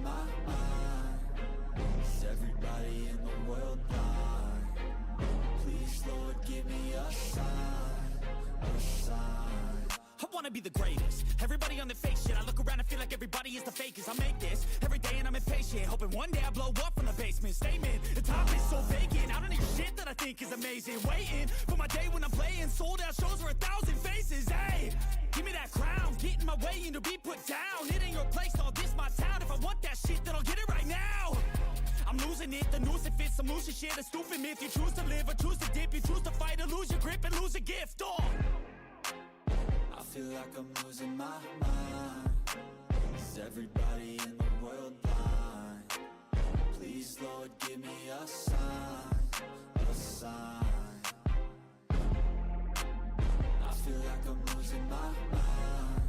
my mind. Is everybody in the world blind? Please, Lord, give me a sign, a sign. I wanna be the greatest. Everybody on the fake shit. I look around and feel like everybody is the fakest. I make this every day and I'm impatient, hoping one day I blow up from the basement. Statement, the top is so vacant. I don't need shit that I think is amazing. Waiting for my day when I'm playing sold out shows for 1,000 faces. Hey, give me that crown, get in my way and to be put down. It ain't your place, all this my town. If I want that shit, then I'll get it right now. I'm losing it, the noose it fits, I'm losing shit. A stupid myth, you choose to live or choose to dip. You choose to fight or lose your grip and lose a gift. Oh, I feel like I'm losing my mind. Is everybody in the world blind? Please, Lord, give me a sign, a sign. I feel like I'm losing my mind.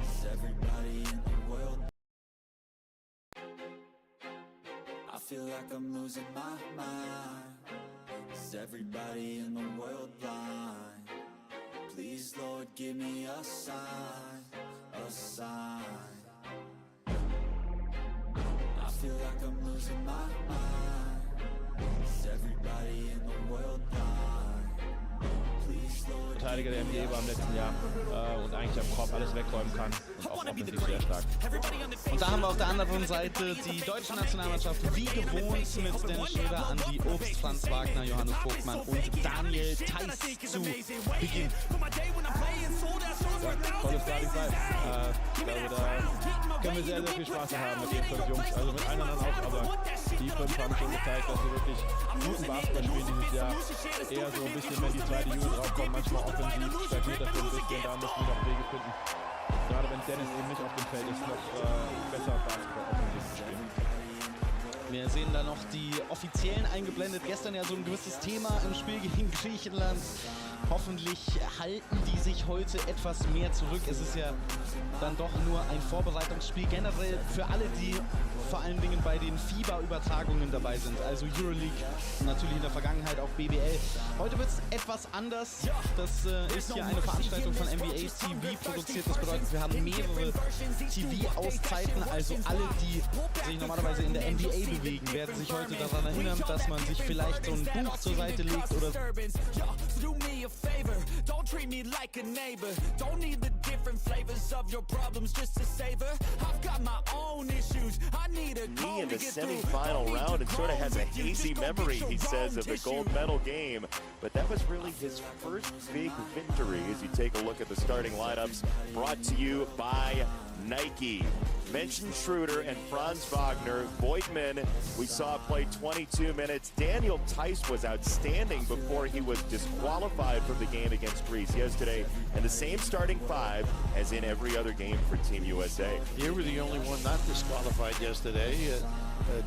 Is everybody in the world? I feel like I'm losing my mind. Is everybody in the world blind? Please, Lord, give me a sign, a sign. I feel like I'm losing my mind. Is everybody in the world blind? Please, Lord, Verteidiger der NBA war im letzten Jahr und eigentlich am Korb alles wegräumen kann und auch offensiv sehr stark. Und da haben wir auf der anderen Seite die deutsche Nationalmannschaft wie gewohnt mit Dennis Schröder, Andi Obst, Franz Wagner, Johannes Vogtmann und Daniel Theiss zu Beginn. Tolles Starting Five. Ich glaube, da können wir sehr, sehr viel Spaß haben mit den 5 Jungs. Also mit allen anderen auch, aber die 5 haben schon gezeigt, dass sie wirklich guten Basketball spielen dieses Jahr. Eher so ein bisschen, wenn die zweite Unit draufkommt, manchmal offensiv, stagniert das so ein bisschen, da müssen wir noch Wege finden. Gerade wenn Dennis eben nicht auf dem Feld ist, noch besser Basketball offensiv zu spielen. Wir sehen da noch die Offiziellen eingeblendet. Gestern ja so ein gewisses Thema im Spiel gegen Griechenland. Hoffentlich halten die sich heute etwas mehr zurück. Es ist ja dann doch nur ein Vorbereitungsspiel. Generell für alle, die vor allen Dingen bei den FIBA-Übertragungen dabei sind. Also Euroleague und natürlich in der Vergangenheit auch BBL. Heute wird es etwas anders. Das ist hier eine Veranstaltung von NBA TV produziert. Das bedeutet, wir haben mehrere TV-Auszeiten. Also alle, die sich normalerweise in der NBA bewegen, werden sich heute daran erinnern, dass man sich vielleicht so ein Buch zur Seite legt oder favor, don't treat me like a neighbor. Don't need the different flavors of your problems just to savor. I've got my own issues. I need a in the semi-final round and sort of has a hazy memory, he says, of the gold medal game. But that was really his first big victory as you take a look at the starting lineups brought to you by Nike. Mentioned Schroeder and Franz Wagner. Voigtman, we saw play 22 minutes. Daniel Theiss was outstanding before he was disqualified from the game against Greece yesterday. And the same starting 5 as in every other game for Team USA. You were the only one not disqualified yesterday.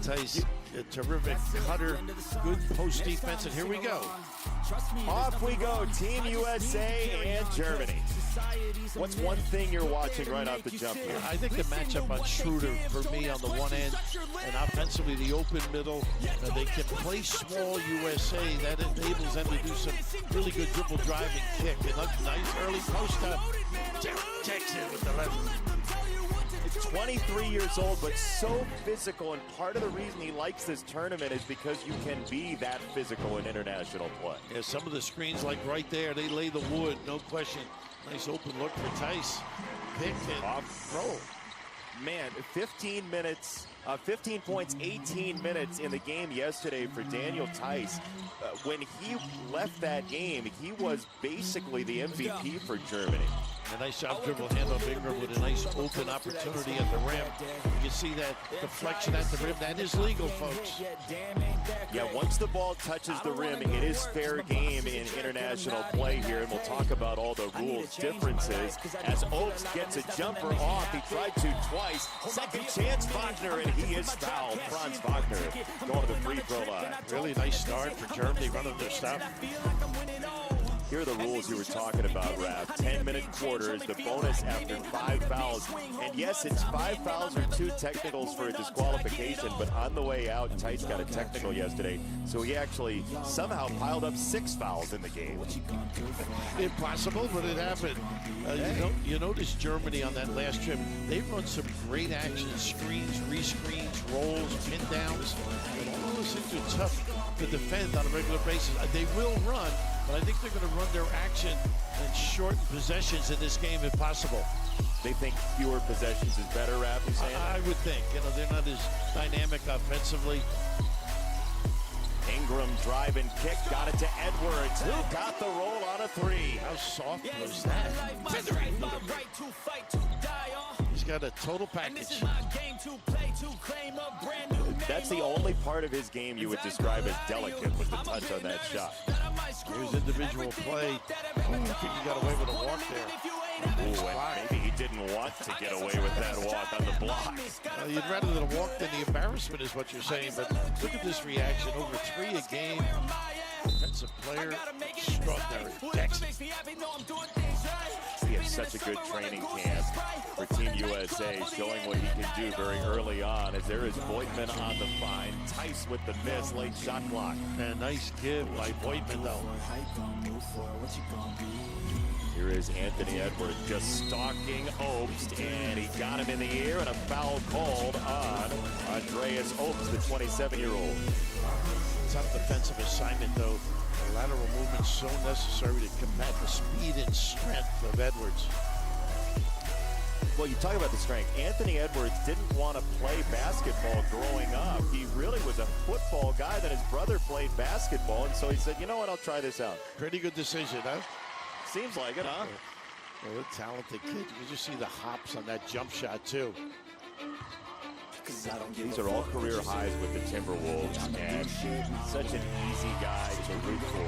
Theiss, a terrific cutter, good post defense, and here we go. Off we go, Team USA and Germany. What's one thing you're watching right off the jump here? I think the matchup on Schroeder, for me, on the one end, and offensively the open middle, they can play small USA. That enables them to do some really good dribble driving kick. And a nice early post up. Takes it with the left. 23 years old, but so physical, and part of the reason he likes this tournament is because you can be that physical in international play. Yeah, some of the screens, like right there, they lay the wood, no question. Nice open look for Theiss. Pick and off roll. Man, 15 minutes, 15 points, 18 minutes in the game yesterday for Daniel Theiss. When he left that game, he was basically the MVP for Germany. A nice job dribble handle of Ingram with a nice open opportunity at the rim. You can see that deflection at the rim. That is legal, folks. Yeah, once the ball touches the rim, it is fair game in international play here, and we'll talk about all the rules differences. As Oaks gets a jumper off, he tried to twice. Second chance, Wagner, and he is fouled. Franz Wagner going to the free throw line. Really nice start for Germany running their stuff. here are the rules you were talking about, Raph. 10-minute quarters, the bonus after 5 fouls. And yes, it's 5 fouls or 2 technicals for a disqualification, but on the way out, Tice got a technical yesterday, so he actually somehow piled up 6 fouls in the game. Impossible, but it happened. You notice Germany on that last trip, they run some great action, screens, re-screens, rolls, pin downs, and all those things are tough to defend on a regular basis. They will run, but I think they're going to run their action and shorten possessions in this game if possible. They think fewer possessions is better, Raph, you saying? I would think. You know, they're not as dynamic offensively. Ingram drive and kick, got it to Edwards, who got the roll on a 3. How soft was that? He's got a total package. That's the only part of his game you would describe as delicate, was the touch on that shot. Here's individual play. I think he got away with a walk there. Ooh, and maybe he didn't want to get away with that walk on the block. You'd rather than a walk than the embarrassment is what you're saying, but look at this reaction. Over 3 a game. Defensive player, extraordinary. Jackson. He had such a good training camp for Team USA, showing what he can do very early on, as there is Voigtman on the find. Tice with the miss, late shot clock. And nice give by Voigtman, though. Here is Anthony Edwards just stalking Obst, and he got him in the ear, and a foul called on Andreas Obst, the 27-year-old. Tough defensive assignment, though. The lateral movement so necessary to combat the speed and strength of Edwards. Well, you talk about the strength. Anthony Edwards didn't want to play basketball growing up. He really was a football guy. Then his brother played basketball, and so he said, you know what, I'll try this out. Pretty good decision, huh? Seems like it, huh? Well, a talented kid. You just see the hops on that jump shot, too. These are all career highs with the Timberwolves, and such an easy guy to root for,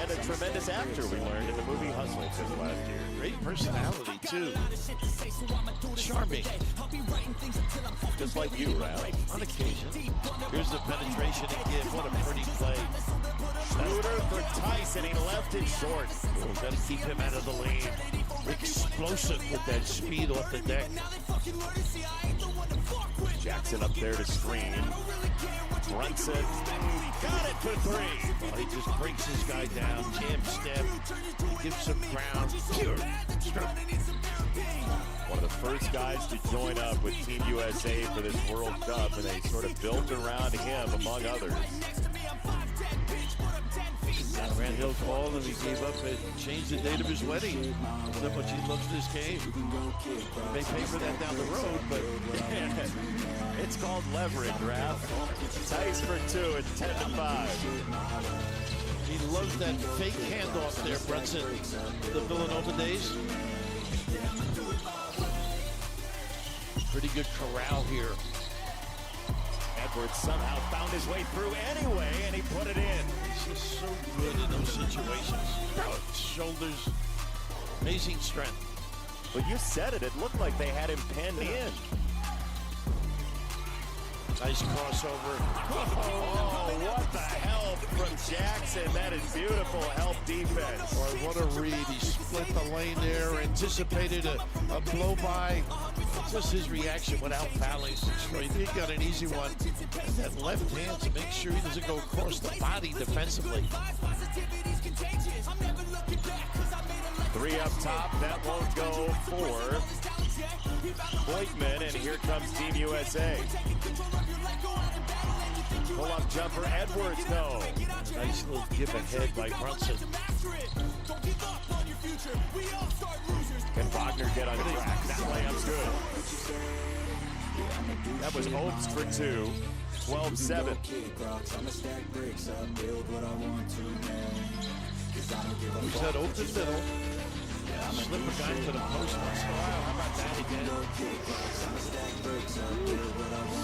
and a tremendous actor we learned in the movie Hustling just last year. Great personality, too. Charming. Just like you, Ralph. On occasion. Here's the penetration again. What a pretty play. Shooter for Tice, and he left it short. We've got to keep him out of the lane. Explosive with that speed off the deck. Jackson up there to screen. Brunson got it for 3. Well, he just breaks his guy down, jam step, gives some ground. Pure strength. One of the first guys to join up with Team USA for this World Cup, and they sort of built around him, among others. Grant Hill called him, he gave up and changed the date of his wedding. That's how much he loves this game. He may pay for that down the road, but it's called leverage, Raph. Tice for 2, it's 10-5. He loves that fake handoff there, Brunson, the Villanova days. Pretty good corral here. Edwards somehow found his way through anyway, and he put it in. He's just so good in those situations. Shoulders, amazing strength. But you said it, it looked like they had him penned in. Nice crossover. Oh, what the help from Jackson. That is beautiful help defense. Boy, what a read. He split the lane there, anticipated a blow-by. Just his reaction without fouling. He got an easy one. And that left hand to make sure he doesn't go across the body defensively. 3 up top, that won't go for Voigtman, and here comes Team USA. Pull-up jumper, Edwards, no. Nice little give ahead by Brunson. Can Wagner get on track? That layup's good. That was Obst for 2. 12-7. He's that open middle. Slip a guy to the post once in a while. How about that again?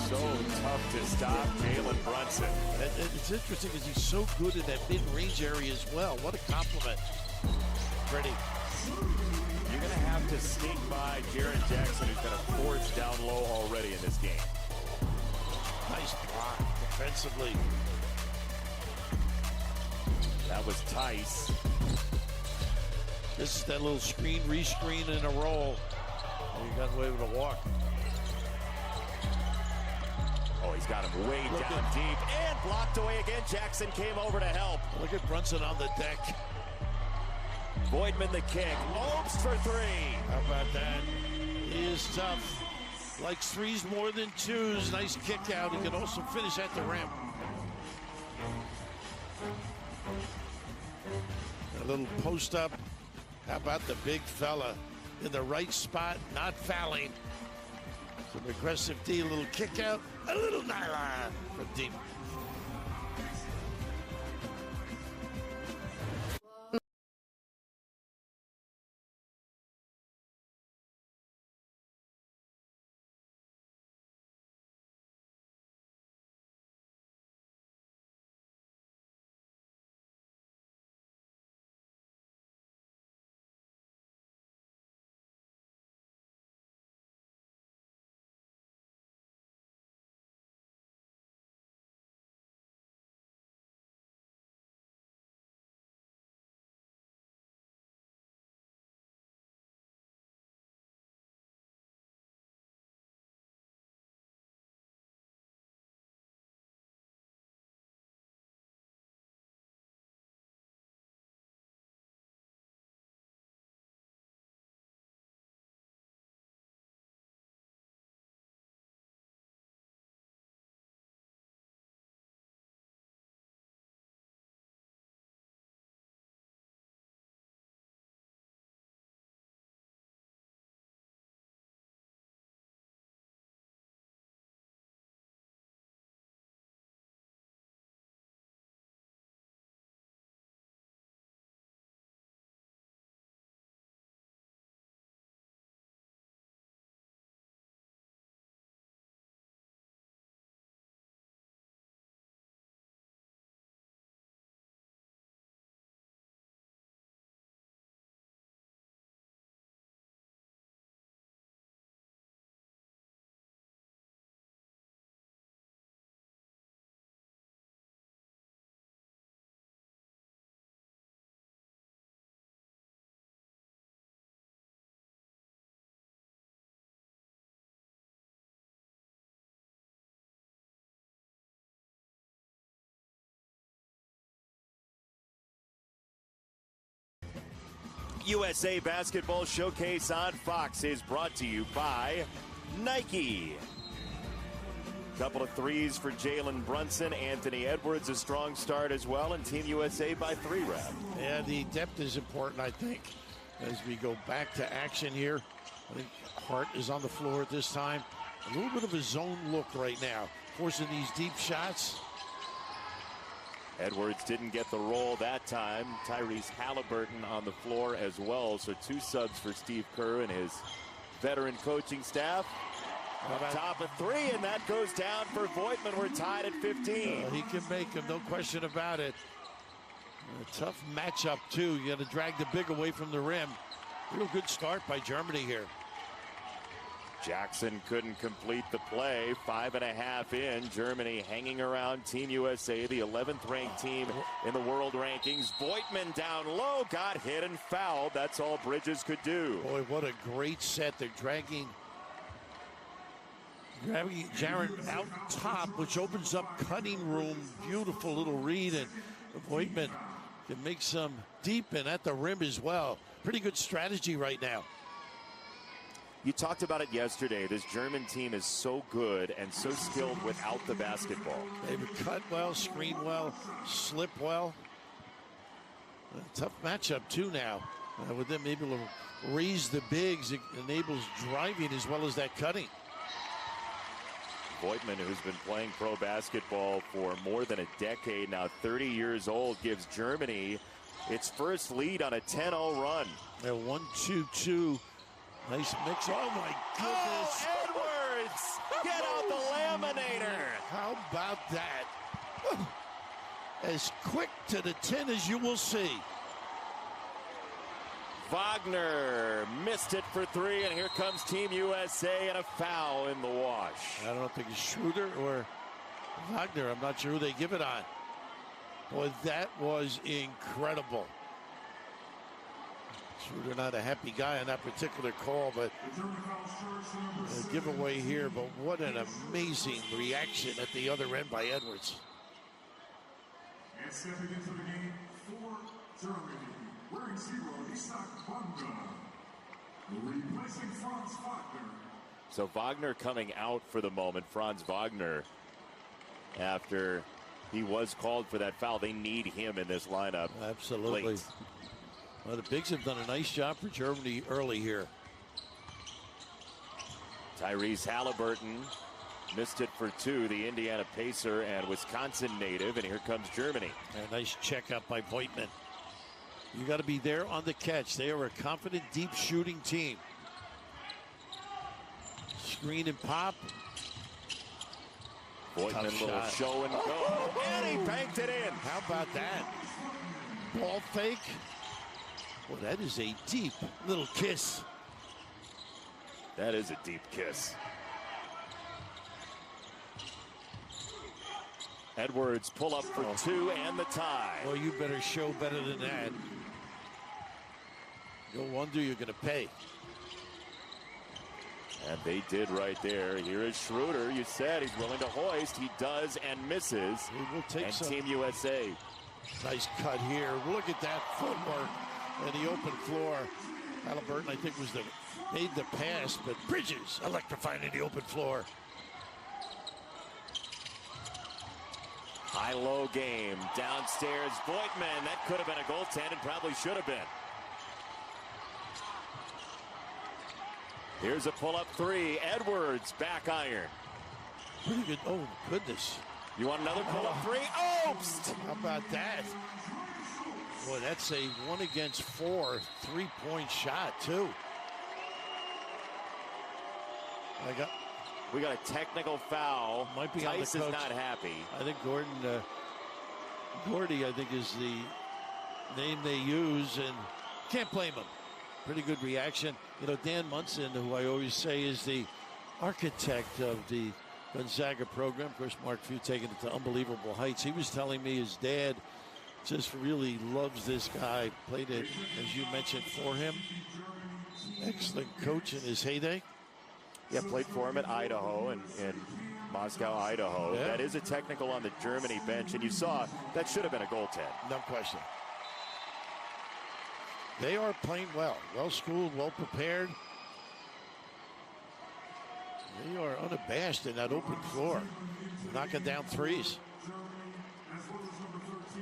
So tough to stop Jalen Brunson. And it's interesting because he's so good in that mid-range area as well. What a compliment. Pretty. You're going to have to sneak by Jaren Jackson, who's got a force down low already in this game. Nice block defensively. That was Tice. This is that little screen, rescreen, and a roll. And he got away with a walk. Oh, he's got him way down deep and blocked away again. Jackson came over to help. Look at Brunson on the deck. Voigtman the kick. Opes for three. How about that? He is tough. Likes threes more than twos. Nice kick out. He can also finish at the rim. A little post up. How about the big fella in the right spot, not fouling. Some aggressive D, a little kick out, a little nylon from deep. USA Basketball Showcase on Fox is brought to you by Nike. Couple of threes for Jalen Brunson. Anthony Edwards, a strong start as well, and Team USA by 3 rep. Yeah, the depth is important, I think, as we go back to action here. I think Hart is on the floor at this time. A little bit of a zone look right now, forcing these deep shots. Edwards didn't get the roll that time. Tyrese Halliburton on the floor as well. So 2 subs for Steve Kerr and his veteran coaching staff. Up top of 3, and that goes down for Voigtman. We're tied at 15. He can make them, no question about it. A tough matchup, too. You got to drag the big away from the rim. Real good start by Germany here. Jackson couldn't complete the play. 5.5 in. Germany hanging around Team USA, the 11th ranked team in the world rankings. Voigtman down low, got hit and fouled. That's all Bridges could do. Boy, what a great set. They're dragging Jaren out top, which opens up cutting room. Beautiful little read, and Voigtman can make some deep and at the rim as well. Pretty good strategy right now. You talked about it yesterday. This German team is so good and so skilled without the basketball. They cut well, screen well, slip well. A tough matchup too now. With them able to raise the bigs, it enables driving as well as that cutting. Voigtman, who's been playing pro basketball for more than a decade now, 30 years old, gives Germany its first lead on a 10-0 run. A 1-2-2. Nice mix. Oh, my goodness. Oh, Edwards! Get out the laminator! How about that? As quick to the 10 as you will see. Wagner missed it for 3, and here comes Team USA and a foul in the wash. I don't think it's Schroeder or Wagner. I'm not sure who they give it on. Boy, that was incredible. Schroeder not a happy guy on that particular call, but a giveaway here. But what an amazing reaction at the other end by Edwards. And stepping into the game for Germany, wearing 0, Isak Wagner, replacing Franz Wagner. So Wagner coming out for the moment. Franz Wagner, after he was called for that foul. They need him in this lineup. Absolutely. Late. Well, the Bigs have done a nice job for Germany early here. Tyrese Halliburton missed it for 2, the Indiana Pacer and Wisconsin native, and here comes Germany. A nice check up by Voigtman. You got to be there on the catch. They are a confident, deep shooting team. Screen and pop. Voigtman, little shot. show and go, and he banked it in. How about that? Ball fake. Well, that is a deep little kiss. That is a deep kiss. Edwards pull up for 2 and the tie. Well, you better show better than that. No wonder you're going to pay. And they did right there. Here is Schroeder. You said he's willing to hoist. He does and misses. He will take and some. Team USA. Nice cut here. Look at that footwork in the open floor. Halliburton, I think, made the pass, but Bridges electrifying in the open floor. High-low game. Downstairs, Voigtman. That could have been a goaltend and probably should have been. Here's a pull-up 3. Edwards, back iron. Pretty good. Oh, goodness. You want another pull-up 3? Oops! How about that? Boy, that's a 1-against-4 3-point shot, too. We got a technical foul. Might be on the Tice is coach. not happy. I think Gordy, I think, is the name they use, and can't blame him. Pretty good reaction. You know, Dan Munson, who I always say is the architect of the Gonzaga program. Of course, Mark Few taking it to unbelievable heights. He was telling me his dad just really loves this guy. Played it, as you mentioned, for him. Excellent coach in his heyday. Yeah, played for him at Idaho and in Moscow, Idaho. Yeah. That is a technical on the Germany bench, and you saw that should have been a goaltend. No question. They are playing well. Well-schooled, well-prepared. They are unabashed in that open floor. Knocking down threes.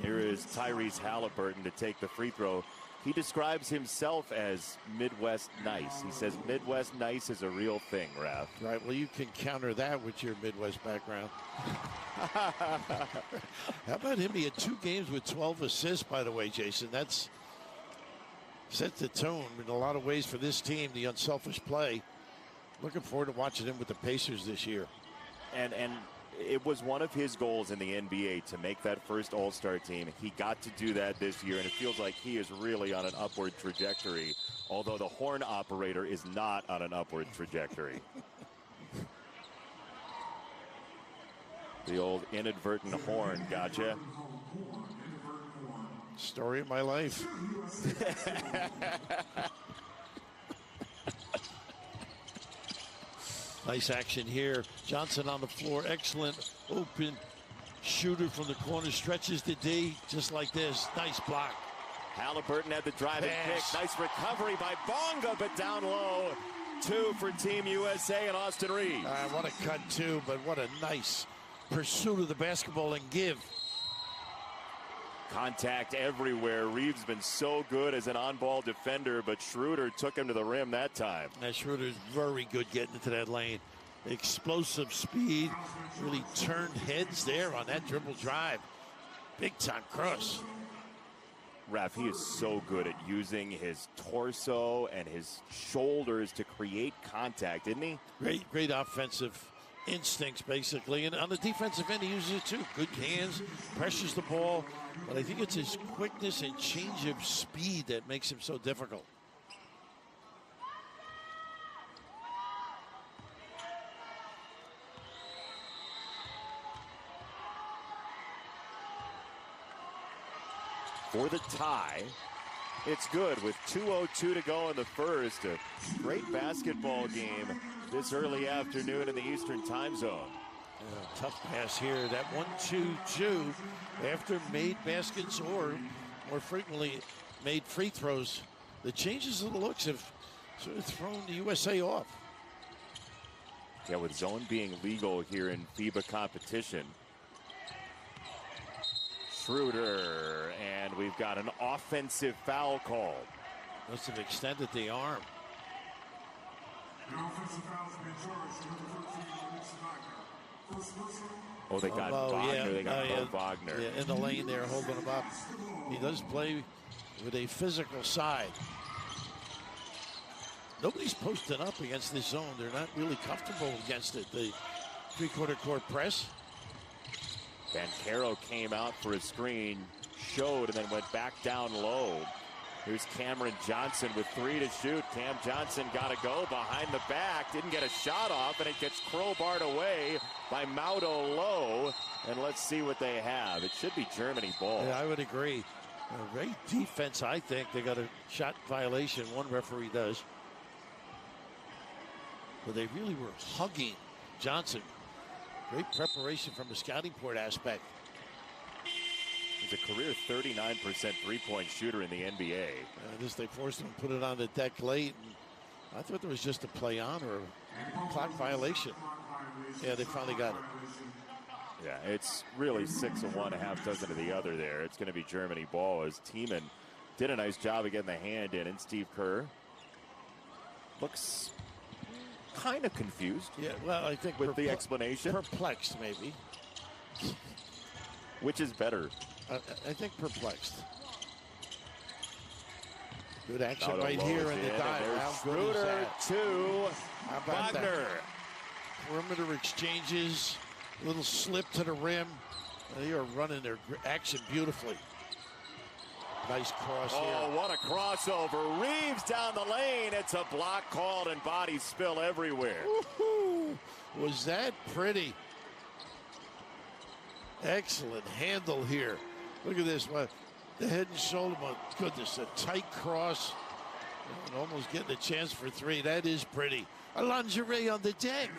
Here is Tyrese Halliburton to take the free throw. He describes himself as Midwest nice. He says Midwest nice is a real thing, Raph. Right, well, you can counter that with your Midwest background. How about him? He had 2 games with 12 assists, by the way, Jason. That's set the tone in a lot of ways for this team, the unselfish play. Looking forward to watching him with the Pacers this year. And it was one of his goals in the NBA to make that first All-Star team. He got to do that this year, and it feels like he is really on an upward trajectory, although the horn operator is not on an upward trajectory. The old inadvertent horn, gotcha. Story of my life. Nice action here. Johnson on the floor. Excellent open shooter from the corner. Stretches the D just like this. Nice block. Halliburton had the driving Pass. kick. Nice recovery by Bonga, but down low. 2 for Team USA and Austin Reeves. What a cut, too, but what a nice pursuit of the basketball and give. Contact everywhere. Reeves been so good as an on-ball defender, but Schroeder took him to the rim that time. Now Schroeder's very good getting into that lane. Explosive speed. Really turned heads there on that dribble drive. Big time cross. Raph, he is so good at using his torso and his shoulders to create contact, isn't he? Great offensive instincts, basically. And on the defensive end, he uses it too. Good hands, pressures the ball. But I think it's his quickness and change of speed that makes him so difficult. For the tie, it's good with 2:02 to go in the first. A great basketball game this early afternoon in the Eastern time zone. Tough pass here. That 1-2-2 after made baskets or more frequently made free throws. The changes of the looks have sort of thrown the USA off. Yeah, with zone being legal here in FIBA competition. Schroeder, and we've got an offensive foul call. Must have extended the arm. The offensive foul has been charged. Number 13, Alex Wagner. First personal. Oh, they got Wagner. They got Mo Wagner. Yeah, in the lane there, holding him up. He does play with a physical side. Nobody's posting up against this zone. They're not really comfortable against it. The three-quarter court press. Banchero came out for a screen, showed, and then went back down low. Here's Cameron Johnson with 3 to shoot. Cam Johnson got to go behind the back. Didn't get a shot off, and it gets crowbarred away by Maudo Low. And let's see what they have. It should be Germany ball. Yeah, I would agree. Great defense, I think. They got a shot violation. One referee does. But they really were hugging Johnson. Great preparation from a scouting port aspect. He's a career 39% three-point shooter in the NBA. They forced him to put it on the deck late. And I thought there was just a play on or a clock violation. Yeah, they finally got it. Yeah, it's really 6 of one, a half dozen of the other there. It's going to be Germany ball as Tiemann did a nice job of getting the hand in. And Steve Kerr looks kind of confused. Yeah, well, I think with the explanation. Perplexed, maybe. Which is better? I think perplexed. Good action right here in the dive. Schroeder to Wagner. Perimeter exchanges, little slip to the rim. They are running their action beautifully. Nice cross here. Oh, what a crossover. Reeves down the lane. It's a block called and bodies spill everywhere. Woo-hoo. Was that pretty? Excellent handle here. Look at this. The head and shoulder. My goodness, a tight cross. And almost getting a chance for 3. That is pretty. A lingerie on the deck.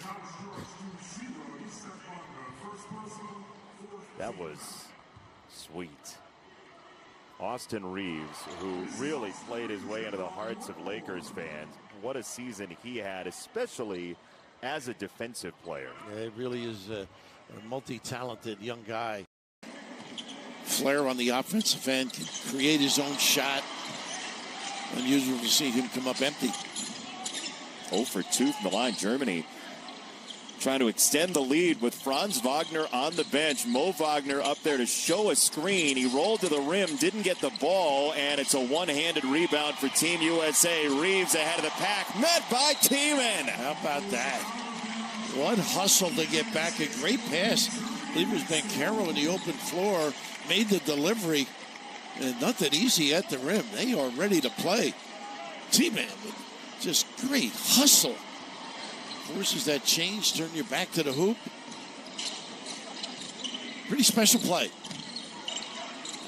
That was sweet. Austin Reeves, who really played his way into the hearts of Lakers fans. What a season he had, especially as a defensive player. Yeah, it really is a multi-talented young guy. Flair on the offensive end can create his own shot. Unusual to see him come up empty. 0 for 2 from the line. Germany trying to extend the lead with Franz Wagner on the bench. Mo Wagner up there to show a screen. He rolled to the rim, didn't get the ball, and it's a one-handed rebound for Team USA. Reeves ahead of the pack, met by Tiemann. How about that? What hustle to get back. A great pass. I believe it was Banchero in the open floor. Made the delivery. And nothing easy at the rim. They are ready to play. Tiemann, just great hustle. Forces that change, turn your back to the hoop. Pretty special play.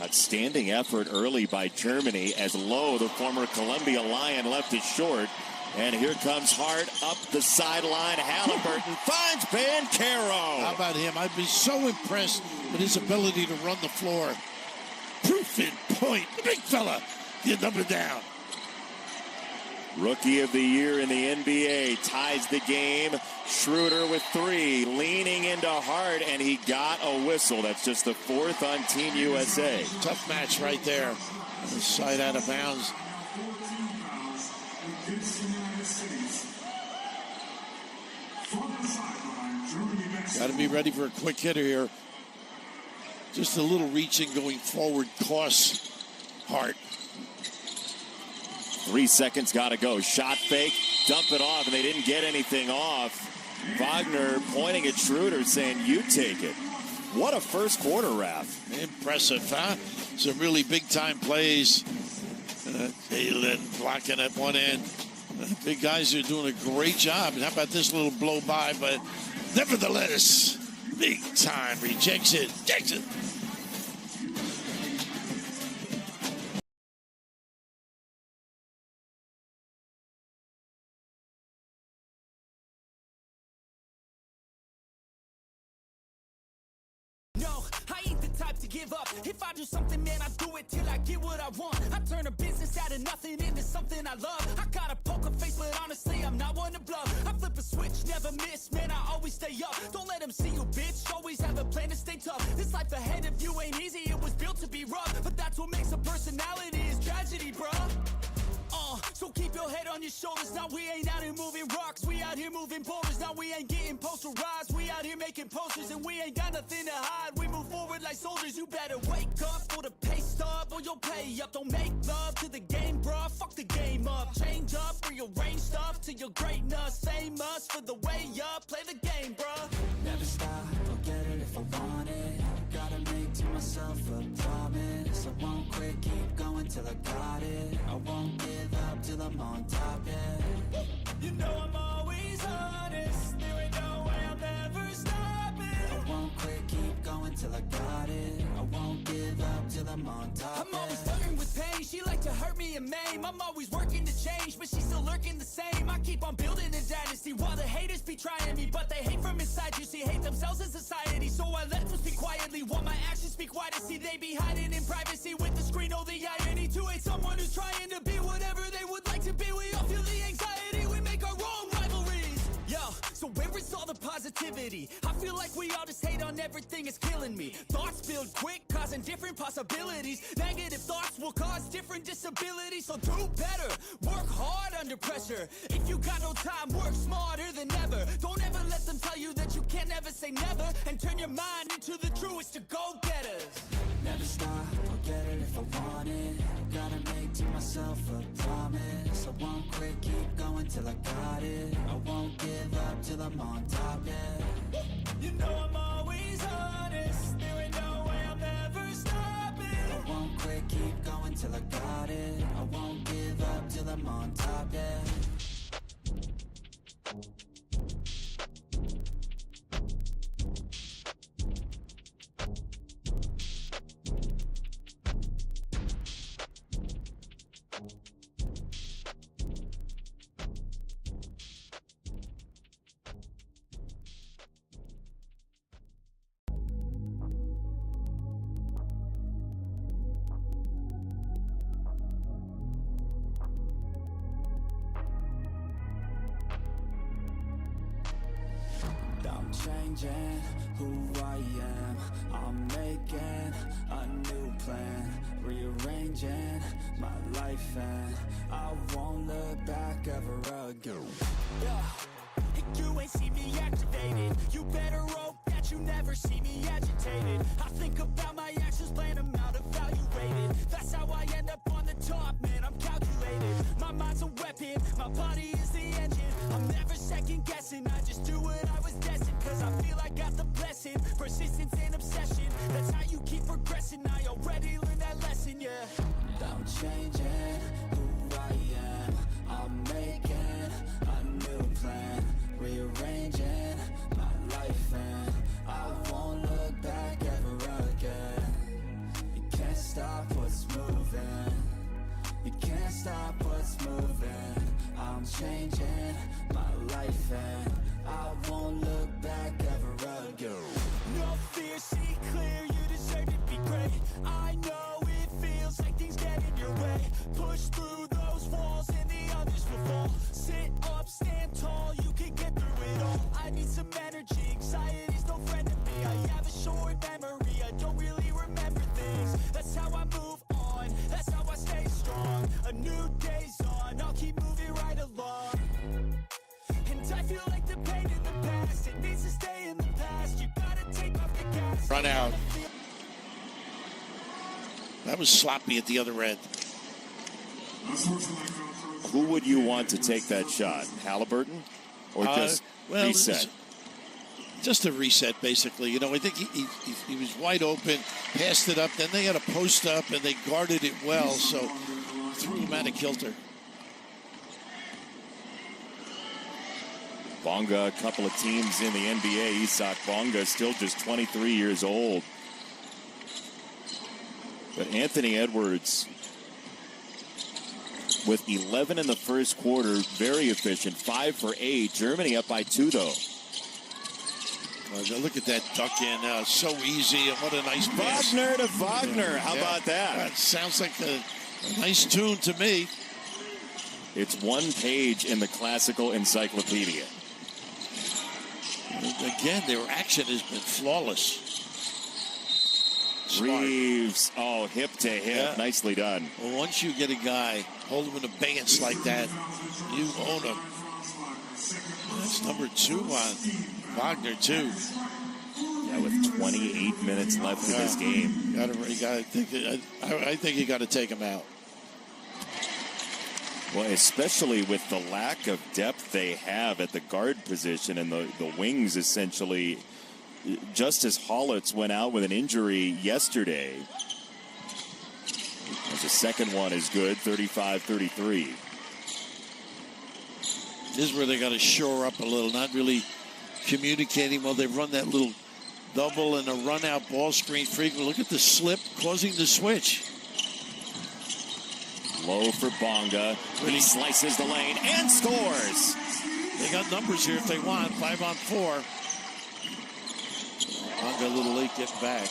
Outstanding effort early by Germany as Lowe, the former Columbia Lion, left it short. And here comes Hart up the sideline. Halliburton finds Banchero. How about him? I'd be so impressed with his ability to run the floor. Proof in point. The big fella getting up and down. Rookie of the year in the NBA ties the game. Schroeder with 3, leaning into Hart, and he got a whistle. That's just the 4th on Team USA. Tough match right there. Side out of bounds. Got to be ready for a quick hitter here. Just a little reaching going forward costs Hart. 3 seconds got to go. Shot fake, dump it off, and they didn't get anything off. Wagner pointing at Schroeder saying, you take it. What a first quarter, Raph. Impressive, huh? Some really big-time plays. Jalen blocking at one end. Big guys are doing a great job. And how about this little blow-by? But nevertheless, big time. Rejects it. Rejects it. I ain't the type to give up. If I do something, man, I do it till I get what I want. I turn a business out of nothing into something I love. I got a poker face, but honestly, I'm not one to bluff. I flip a switch, never miss, man, I always stay up. Don't let them see you, bitch, always have a plan to stay tough. This life ahead of you ain't easy, it was built to be rough. But that's what makes a personality, is tragedy, bruh. So keep your head on your shoulders. Now we ain't out here moving rocks, we out here moving boulders. Now we ain't getting posterized, we out here making posters. And we ain't got nothing to hide, we move forward like soldiers. You better wake up for the pay stub, or you'll pay up. Don't make love to the game, bruh, fuck the game up. Change up, rearrange stuff to your greatness. Same us for the way up, play the game, bruh. Never stop, I'll get it if I want it. Gotta make to myself a promise. I won't quit, keep going till I got it. I won't give up till I'm on top, yeah. You know I'm always honest, there ain't no way I'll never stop it. I won't quit, keep going till I got it. I won't give up till I'm on top, I'm always flirting with pain, she like to hurt me and maim. I'm always working to change, but she's still lurking the same. I keep on building a dynasty while the haters be trying me. But they hate from inside, you see, hate themselves in society. So I let them speak quietly while my actions speak wider. See, they be hiding in privacy with the screen. Oh, the irony to hate someone who's trying to be whatever they would like to be. We all feel the anxiety, we make our own rivalries. Yo, so where is all the positivity? I feel like we all just hate on everything, it's killing me. Thoughts build quick, causing different possibilities. Negative thoughts will cause different disabilities. So do better, work hard under pressure. If you got no time, work smarter than ever. Don't ever let them tell you that you can't ever say never. And turn your mind into the truest to go-getters. Never stop, I'll get it if I want it. Gotta make to myself a promise. I won't quit, keep going till I got it. I won't give up till I'm on top, yeah. You know I'm always honest, there ain't no way I'll never stop it. I won't quit, keep going till I got it. I won't give up till I'm on top, yeah. I'm changing who I am. I'm making a new plan, rearranging my life, and I won't look back ever again. Yeah, you ain't see me activated. You better hope that you never see me agitated. I think about my actions, plan them out, evaluated. That's how I end up on the top, man, I'm calculated. My mind's a weapon, my body is the engine. I'm never second guessing, I just do what I was destined. Cause I feel I got the blessing, persistence and obsession. That's how you keep progressing, I already learned that lesson, yeah. I'm changing who I am. I'm making a new plan, rearranging my life, and I won't look back ever again. You can't stop what's moving. You can't stop what's moving. I'm changing my life, and I won't look back ever again. No fear, see clear, you deserve to be great. I know it feels like things get in your way. Push through those walls and the others will fall. Sit up, stand tall, you can get through it all. I need some energy, anxiety's no friend to me. I have a short memory, I don't really remember things. That's how I move on, that's how I stay strong. A new day's on, I'll keep moving right along. And I feel like the pain in the past, it needs to stay in the past. You gotta take off the gas. Run out. That was sloppy at the other end. Who would you want to take that shot? Halliburton? Or just reset? Just a reset, basically. You know, I think he was wide open, passed it up, then they had a post up, and they guarded it well, so threw him out of kilter. Bonga, a couple of teams in the NBA. Isak Bonga still just 23 years old. But Anthony Edwards with 11 in the first quarter, very efficient, 5 for 8. Germany up by 2, though. Look at that duck in. So easy, and what a nice pass. Wagner to Wagner. How about that? That sounds like a nice tune to me. It's one page in the classical encyclopedia. Again, their action has been flawless. Smart. Reeves, hip to hip. Yeah. Nicely done. Well, once you get a guy, hold him in abeyance like that, you own him. That's number 2 on Wagner, too. Yeah, with 28 minutes left in this game. I think you got to take him out. Well, especially with the lack of depth they have at the guard position and the wings, essentially. Justice Hollatz went out with an injury yesterday. The second one is good, 35-33. This is where they got to shore up a little, not really communicating. Well, they've run that little double and a run-out ball screen frequently. Look at the slip causing the switch. Low for Bonga. He slices the lane and scores. They got numbers here if they want. 5-on-4. Bonga a little late getting back.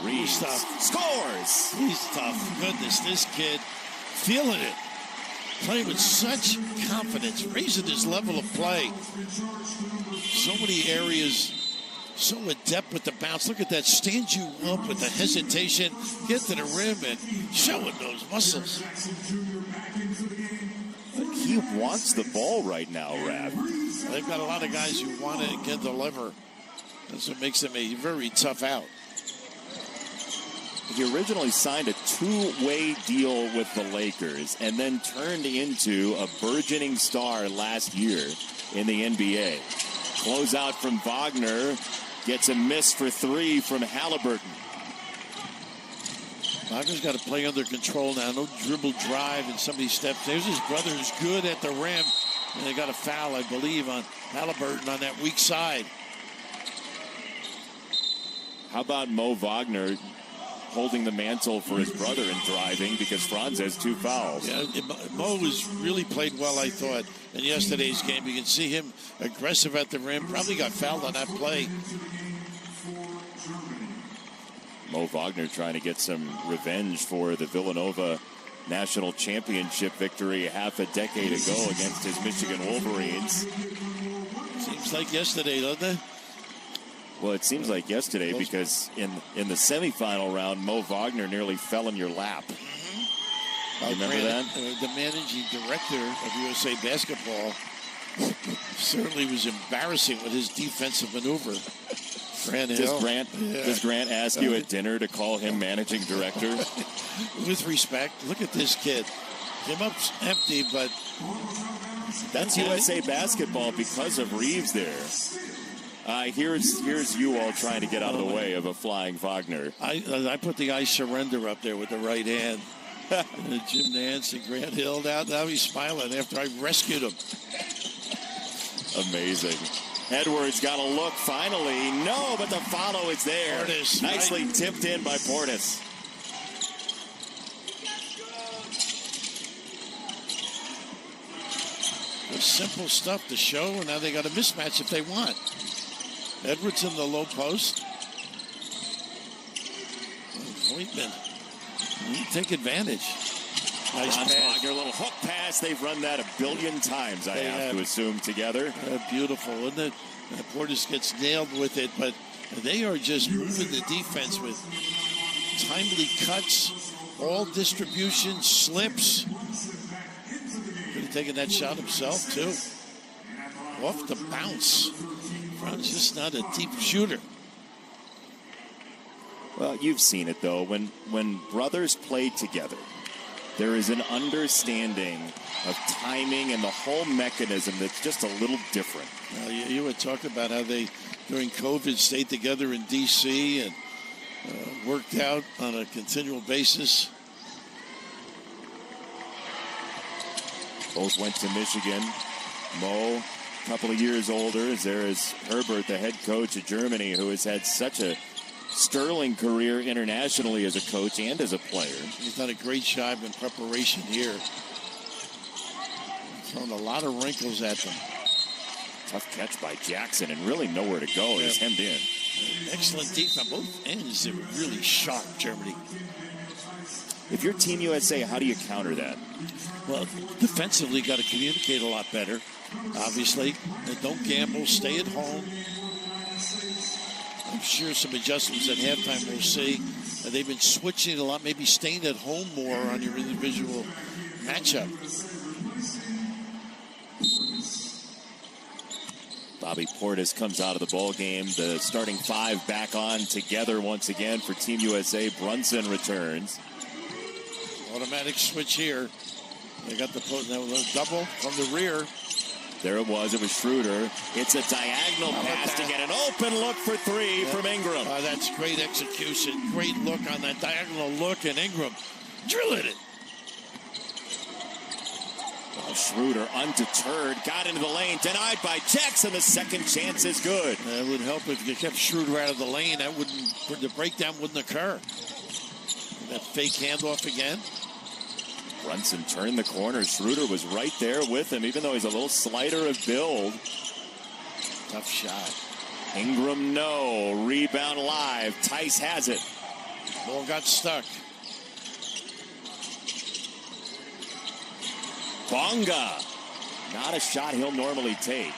Reeves scores. He's tough. Goodness, this kid feeling it. Playing with such confidence, raising his level of play. So many areas, so adept with the bounce. Look at that, stands you up with the hesitation, get to the rim and showing those muscles. He wants the ball right now, Rav. They've got a lot of guys who want it and can deliver. That's what makes him a very tough out. He originally signed a 2-way deal with the Lakers and then turned into a burgeoning star last year in the NBA. Closeout from Wagner. Gets a miss for 3 from Halliburton. Wagner's got to play under control now. No dribble drive and somebody steps. There's his brother who's good at the rim. And they got a foul, I believe, on Halliburton on that weak side. How about Mo Wagner holding the mantle for his brother and driving because Franz has 2 fouls? Yeah, Mo has really played well, I thought, in yesterday's game. You can see him aggressive at the rim. Probably got fouled on that play. Mo Wagner trying to get some revenge for the Villanova national championship victory half a decade ago against his Michigan Wolverines. Seems like yesterday, doesn't it? Well, it seems like yesterday because in the semifinal round, Mo Wagner nearly fell in your lap. Remember that? The managing director of USA Basketball certainly was embarrassing with his defensive maneuver. Does Grant ask you at dinner to call him managing director? With respect, look at this kid. Came up empty, but... That's USA Basketball because of Reeves there. Here's you all trying to get out of the way of a flying Wagner. I put the I surrender up there with the right hand. Jim Nance and Grant Hill. Now he's smiling after I rescued him. Amazing. Edwards got a look finally. No, but the follow is there. Portis, nicely tipped in by Portis. There's simple stuff to show, and now they got a mismatch if they want. Edwards in the low post. Voigtman. Take advantage. Nice pass. Wagner, a little hook pass. They've run that a billion times, I have to assume, together. Beautiful, isn't it? Portis gets nailed with it, but they are just moving the defense with timely cuts, all distribution, slips. Could have taken that shot himself, too. Off the bounce. Brown's just not a deep shooter. Well, you've seen it, though. When brothers play together, there is an understanding of timing and the whole mechanism that's just a little different. You had talked about how they, during COVID, stayed together in D.C. and worked out on a continual basis. Both went to Michigan. Mo, a couple of years older. There is Herbert, the head coach of Germany, who has had such a sterling career internationally as a coach and as a player. He's done a great job in preparation here. Throwing a lot of wrinkles at them. Tough catch by Jackson and really nowhere to go. He's hemmed in. Excellent defense. Both ends, they were really sharp, Germany. If you're Team USA, how do you counter that? Well, defensively, got to communicate a lot better, obviously. And don't gamble, stay at home. I'm sure some adjustments at halftime we'll see. They've been switching a lot, maybe staying at home more on your individual matchup. Bobby Portis comes out of the ball game. The starting five back on together once again for Team USA. Brunson returns. Automatic switch here. They got the double from the rear. There it was. It was Schroeder. It's a diagonal pass to get an open look for three from Ingram. That's great execution. Great look on that diagonal look, and Ingram drilling it. Schroeder, undeterred, got into the lane, denied by Jackson. The second chance is good. That would help if you kept Schroeder out of the lane. That wouldn't, the breakdown wouldn't occur. That fake handoff again. Brunson turned the corner. Schroeder was right there with him, even though he's a little slighter of build. Tough shot. Ingram, no. Rebound live. Tice has it. Ball got stuck. Bonga. Not a shot he'll normally take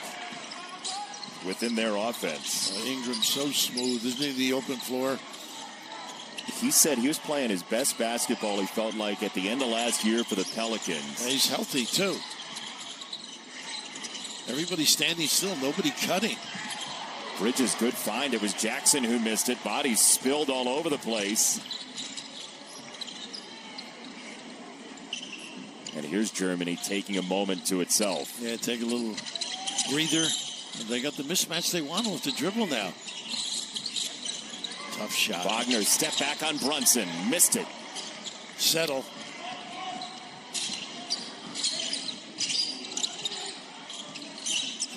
within their offense. Ingram's so smooth, isn't he, the open floor? He said he was playing his best basketball, he felt like, at the end of last year for the Pelicans. And he's healthy, too. Everybody standing still, nobody cutting. Bridges, good find. It was Jackson who missed it. Bodies spilled all over the place. And here's Germany taking a moment to itself. Yeah, take a little breather. They got the mismatch they want with the dribble now. Tough shot. Wagner step back on Brunson. Missed it. Settle.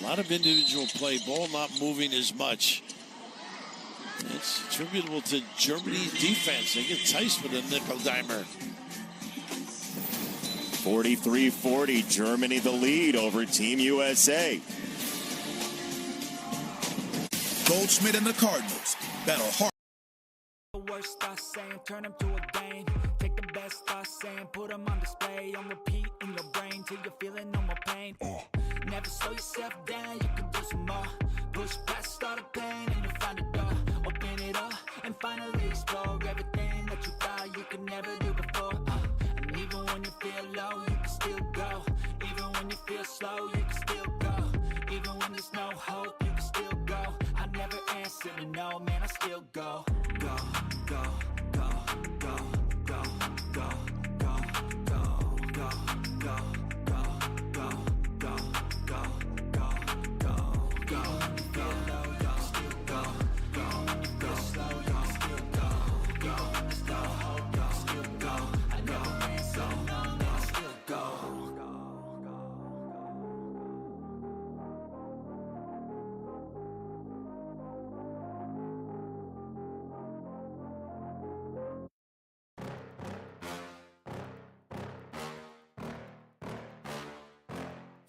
A lot of individual play. Ball not moving as much. It's attributable to Germany's defense. They get Tice with a nickel dimer. 43-40. Germany the lead over Team USA. Goldschmidt and the Cardinals battle hard. The worst I say and turn them to a game. Take the best I say and put them on display. On repeat in your brain till you're feeling no more pain. Never slow yourself down, you can do some more. Push past all the pain and you'll find a door. Open it up and finally explore everything that you thought you could never do before. And even when you feel low, you can still go. Even when you feel slow, you can still go. Even when there's no hope, you can still go. I never answer to no, man, I still go. Go, go, go, go, go, go, go, go, go, go, go, go, go, go, go, go, go, go, go, still go, go, go, slow, go, still go, go, slow, go, still go. I never answer to no, man, I still go.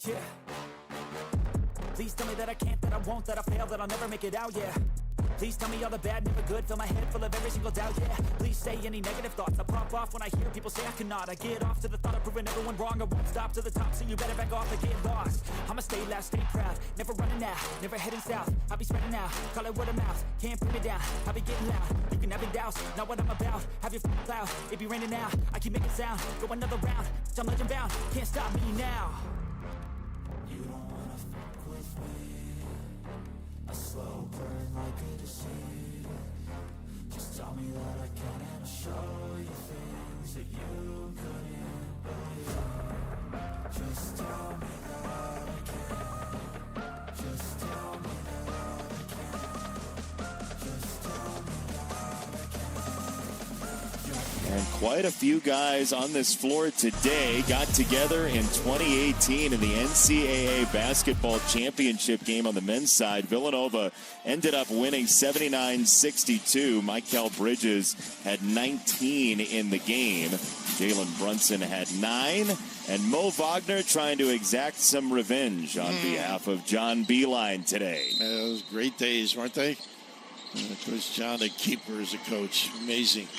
Yeah. Please tell me that I can't, that I won't, that I fail, that I'll never make it out, yeah. Please tell me all the bad, never good, fill my head full of every single doubt, yeah. Please say any negative thoughts, I pop off when I hear people say I cannot. I get off to the thought of proving everyone wrong, I won't stop to the top, so you better back off and get lost. I'ma stay loud, stay proud, never running out, never heading south. I'll be spreading out, call it word of mouth, can't put me down, I'll be getting loud. You can have your doubts, not what I'm about, have your f***ing cloud, it be raining now, I keep making sound, go another round, I'm legend bound, can't stop me now. You don't wanna fuck with me, a slow burn like a disease. Just tell me that I can and I'll show you things that you couldn't believe. Just tell me that I can. Just tell me that I can. Just tell me that I can. And quite a few guys on this floor today got together in 2018 in the NCAA basketball championship game on the men's side. Villanova ended up winning 79-62. Michael Bridges had 19 in the game. Jalen Brunson had 9. And Mo Wagner trying to exact some revenge on behalf of John Beilein today. Those great days, weren't they? And of course, John, a keeper as a coach. Amazing.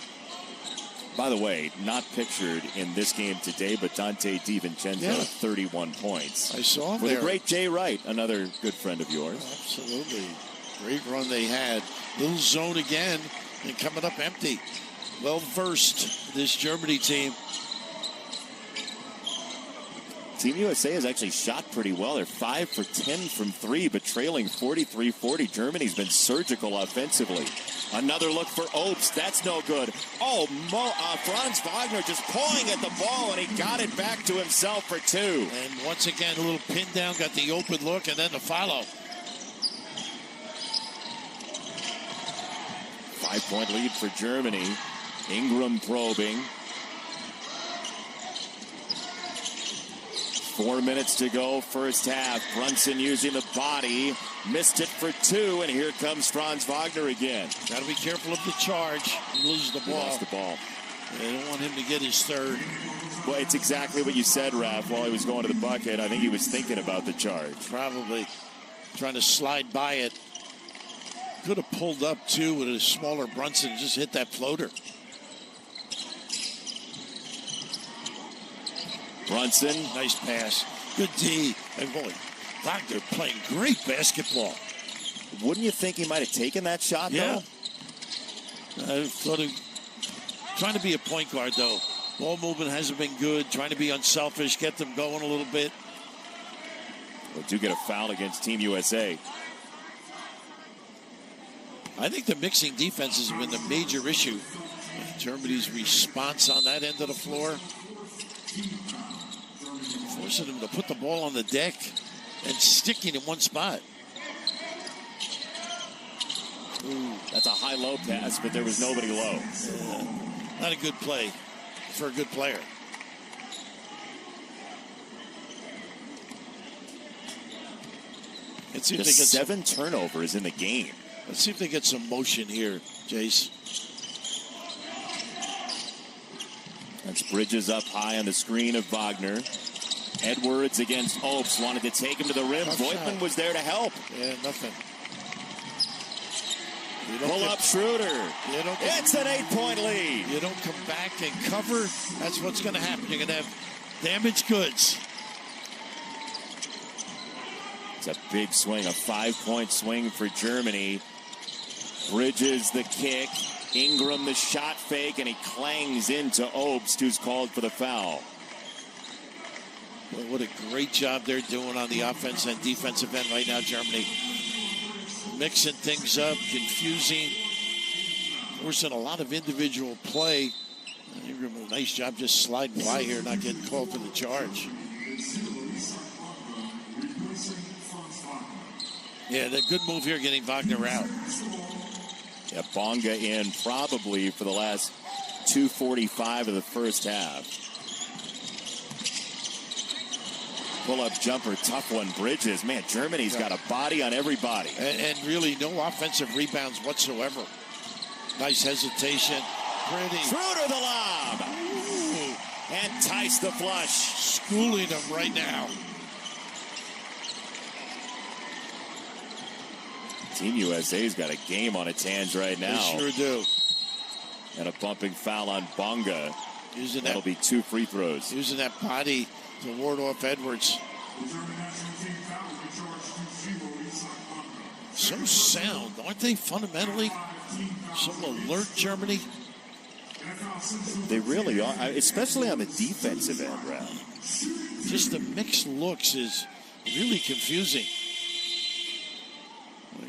By the way, not pictured in this game today, but Dante DiVincenzo, 31 points. I saw him with there. a great Jay Wright, another good friend of yours. Absolutely. Great run they had. Little zone again, and coming up empty. Well versed, this Germany team. Team USA has actually shot pretty well. They're 5 for 10 from 3, but trailing 43-40. Germany's been surgical offensively. Another look for Opes. That's no good. Oh, Franz Wagner just pulling at the ball, and he got it back to himself for 2. And once again, a little pin down, got the open look, and then the follow. 5-point lead for Germany. Ingram probing. 4 minutes to go, first half. Brunson using the body. Missed it for 2, and here comes Franz Wagner again. Got to be careful of the charge. Lose the ball. He lost the ball. They don't want him to get his third. Well, it's exactly what you said, Raph, while he was going to the bucket. I think he was thinking about the charge. Probably. Trying to slide by it. Could have pulled up, too, with a smaller Brunson. Just hit that floater. Brunson. Nice pass. Good D. And boy, Wagner playing great basketball. Wouldn't you think he might have taken that shot, though? I thought of trying to be a point guard, though. Ball movement hasn't been good. Trying to be unselfish, get them going a little bit. Well, do get a foul against Team USA. I think the mixing defense has been the major issue. Germany's response on that end of the floor. Forcing them to put the ball on the deck and sticking in one spot. Ooh, that's a high-low pass, but there was nobody low. Not a good play for a good player. Let's see if they get 7 turnovers in the game. Let's see if they get some motion here, Jace. That's Bridges up high on the screen of Wagner. Edwards against Opes. Wanted to take him to the rim. Voigtman was there to help. Yeah, nothing. Pull up Schroeder. It's an 8-point lead. You don't come back and cover. That's what's going to happen. You're going to have damaged goods. It's a big swing, a 5-point swing for Germany. Bridges the kick. Ingram the shot fake, and he clangs into Obst, who's called for the foul. Well, what a great job they're doing on the offense and defensive end right now, Germany. Mixing things up, confusing, forcing a lot of individual play. Ingram, a nice job just sliding by here, not getting called for the charge. Yeah, the good move here, getting Wagner out. Yeah, Bonga in probably for the last 2:45 of the first half. Pull-up jumper, tough one, Bridges. Man, Germany's got a body on everybody. And really no offensive rebounds whatsoever. Nice hesitation. Pretty. Schroeder the lob. Ooh. And Tice the flush. Schooling them right now. Team USA's got a game on its hands right now. They sure do. And a bumping foul on Bonga. That'll be 2 free throws. Using that body to ward off Edwards. So sound, aren't they fundamentally? So alert, Germany. They really are, especially on the defensive end, Ralph. Just the mixed looks is really confusing.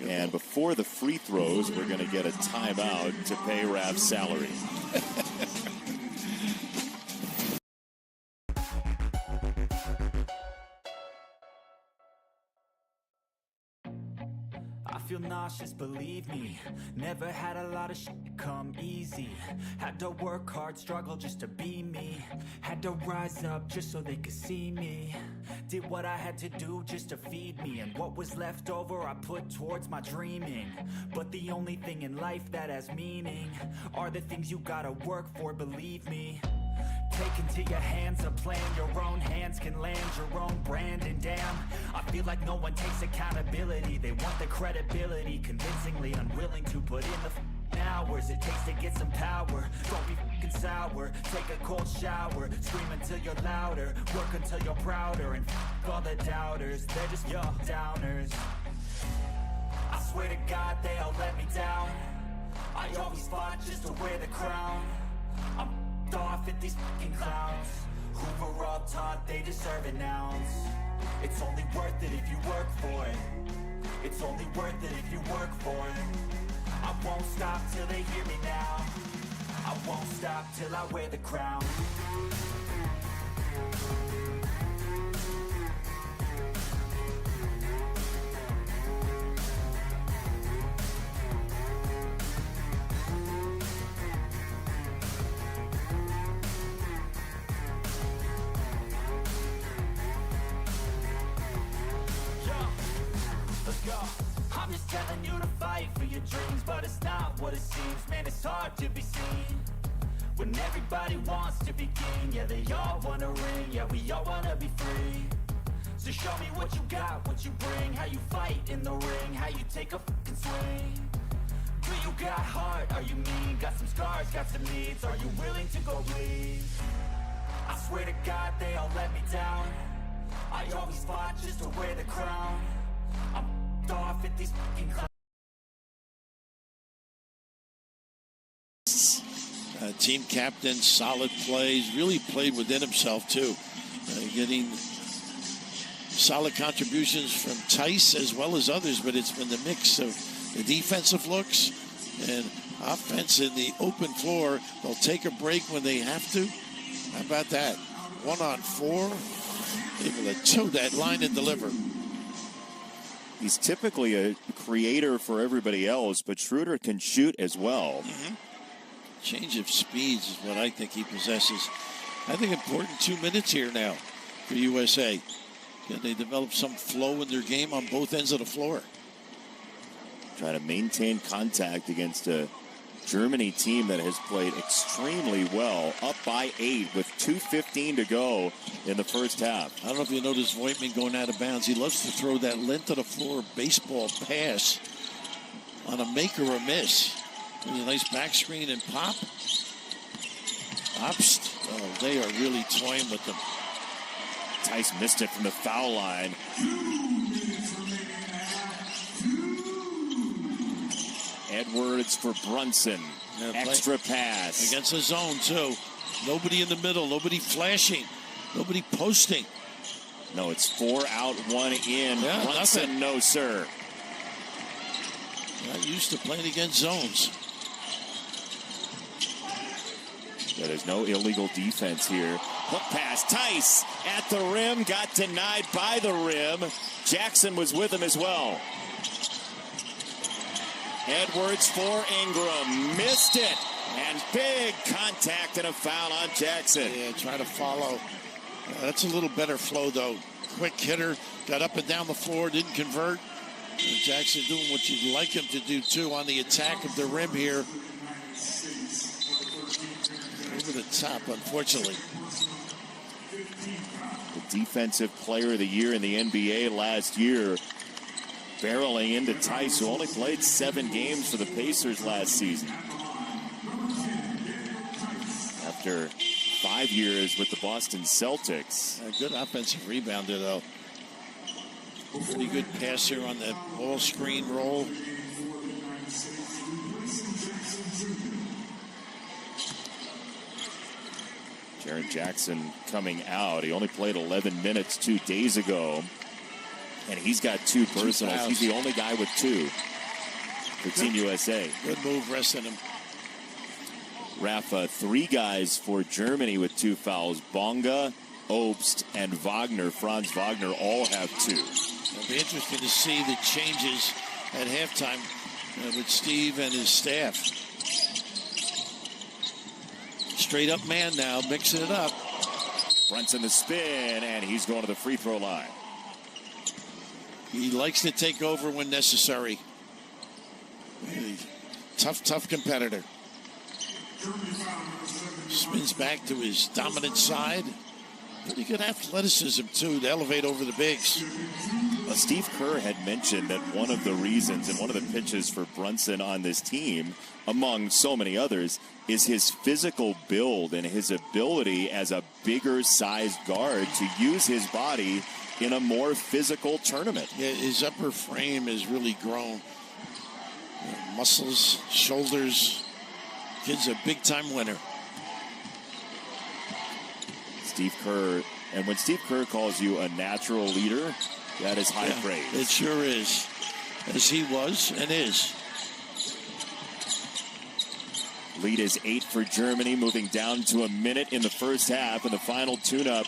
And before the free throws, we're going to get a timeout to pay Ralph's salary. feel nauseous, believe me. Never had a lot of shit come easy. Had to work hard, struggle just to be me. Had to rise up just so they could see me. Did what I had to do just to feed me. And what was left over I put towards my dreaming. But the only thing in life that has meaning are the things you gotta work for, believe me. Take into your hands a plan, your own hands can land your own brand. And damn, I feel like no one takes accountability. They want the credibility, convincingly unwilling to put in the hours it takes to get some power. Don't be fucking sour, take a cold shower. Scream until you're louder, work until you're prouder. And all the doubters, they're just your downers. I swear to God they all let me down. I always fought just to wear the crown. I'm off at these fucking clowns who were all taught they deserve an ounce. It's only worth it if you work for it. It's only worth it if you work for it. I won't stop till they hear me now. I won't stop till I wear the crown. I'm just telling you to fight for your dreams, but it's not what it seems. Man, it's hard to be seen when everybody wants to be king. Yeah, they all wanna ring, yeah, we all wanna be free. So show me what you got, what you bring, how you fight in the ring, how you take a fucking swing. Do you got heart, are you mean? Got some scars, got some needs, are you willing to go bleed? I swear to God they all let me down. I always fought just to wear the crown. I'm off at these fucking Team captain, solid plays, really played within himself too. Getting solid contributions from Tice as well as others, but it's been the mix of the defensive looks and offense in the open floor. They'll take a break when they have to. How about that? 1-on-4, able to toe that line and deliver. He's typically a creator for everybody else, but Schroeder can shoot as well. Mm-hmm. Change of speeds is what I think he possesses. I think important 2 minutes here now for USA. Can they develop some flow in their game on both ends of the floor? Trying to maintain contact against a Germany team that has played extremely well, up by 8 with 2:15 to go in the first half. I don't know if you noticed Voigtman going out of bounds. He loves to throw that length of the floor baseball pass on a make or a miss. There's a nice back screen and pop. Obst. Oh, they are really toying with them. Tice missed it from the foul line. Edwards for Brunson. Extra pass. Against the zone, too. Nobody in the middle. Nobody flashing. Nobody posting. No, it's 4 out, 1 in. Yeah, Brunson, nothing. no, sir. Not used to playing against zones. Yeah, there's no illegal defense here. Hook pass. Tice at the rim. Got denied by the rim. Jackson was with him as well. Edwards for Ingram. Missed it. And big contact and a foul on Jackson. Yeah, try to follow. That's a little better flow, though. Quick hitter. Got up and down the floor. Didn't convert. And Jackson doing what you'd like him to do, too, on the attack of the rim here. Over the top, unfortunately. The defensive player of the year in the NBA last year. Barreling into Tice, who only played 7 games for the Pacers last season. After 5 years with the Boston Celtics. A good offensive rebounder, though. Pretty good passer on the ball screen roll. Jaren Jackson coming out. He only played 11 minutes 2 days ago. And he's got 2 personals. He's the only guy with 2 for Team USA. Good move, resting him. Rafa, 3 guys for Germany with 2 fouls. Bonga, Obst, and Wagner. Franz Wagner all have 2. It'll be interesting to see the changes at halftime with Steve and his staff. Straight up man now, mixing it up. Brunson the spin, and he's going to the free throw line. He likes to take over when necessary. Tough competitor. Spins back to his dominant side. Pretty good athleticism, too, to elevate over the bigs. Well, Steve Kerr had mentioned that one of the reasons and one of the pitches for Brunson on this team, among so many others, is his physical build and his ability as a bigger sized guard to use his body in a more physical tournament. Yeah, his upper frame has really grown. Muscles, shoulders. Kid's a big-time winner. Steve Kerr, and when Steve Kerr calls you a natural leader, that is high praise. It sure is, as he was and is. Lead is 8 for Germany, moving down to a minute in the first half, and the final tune-up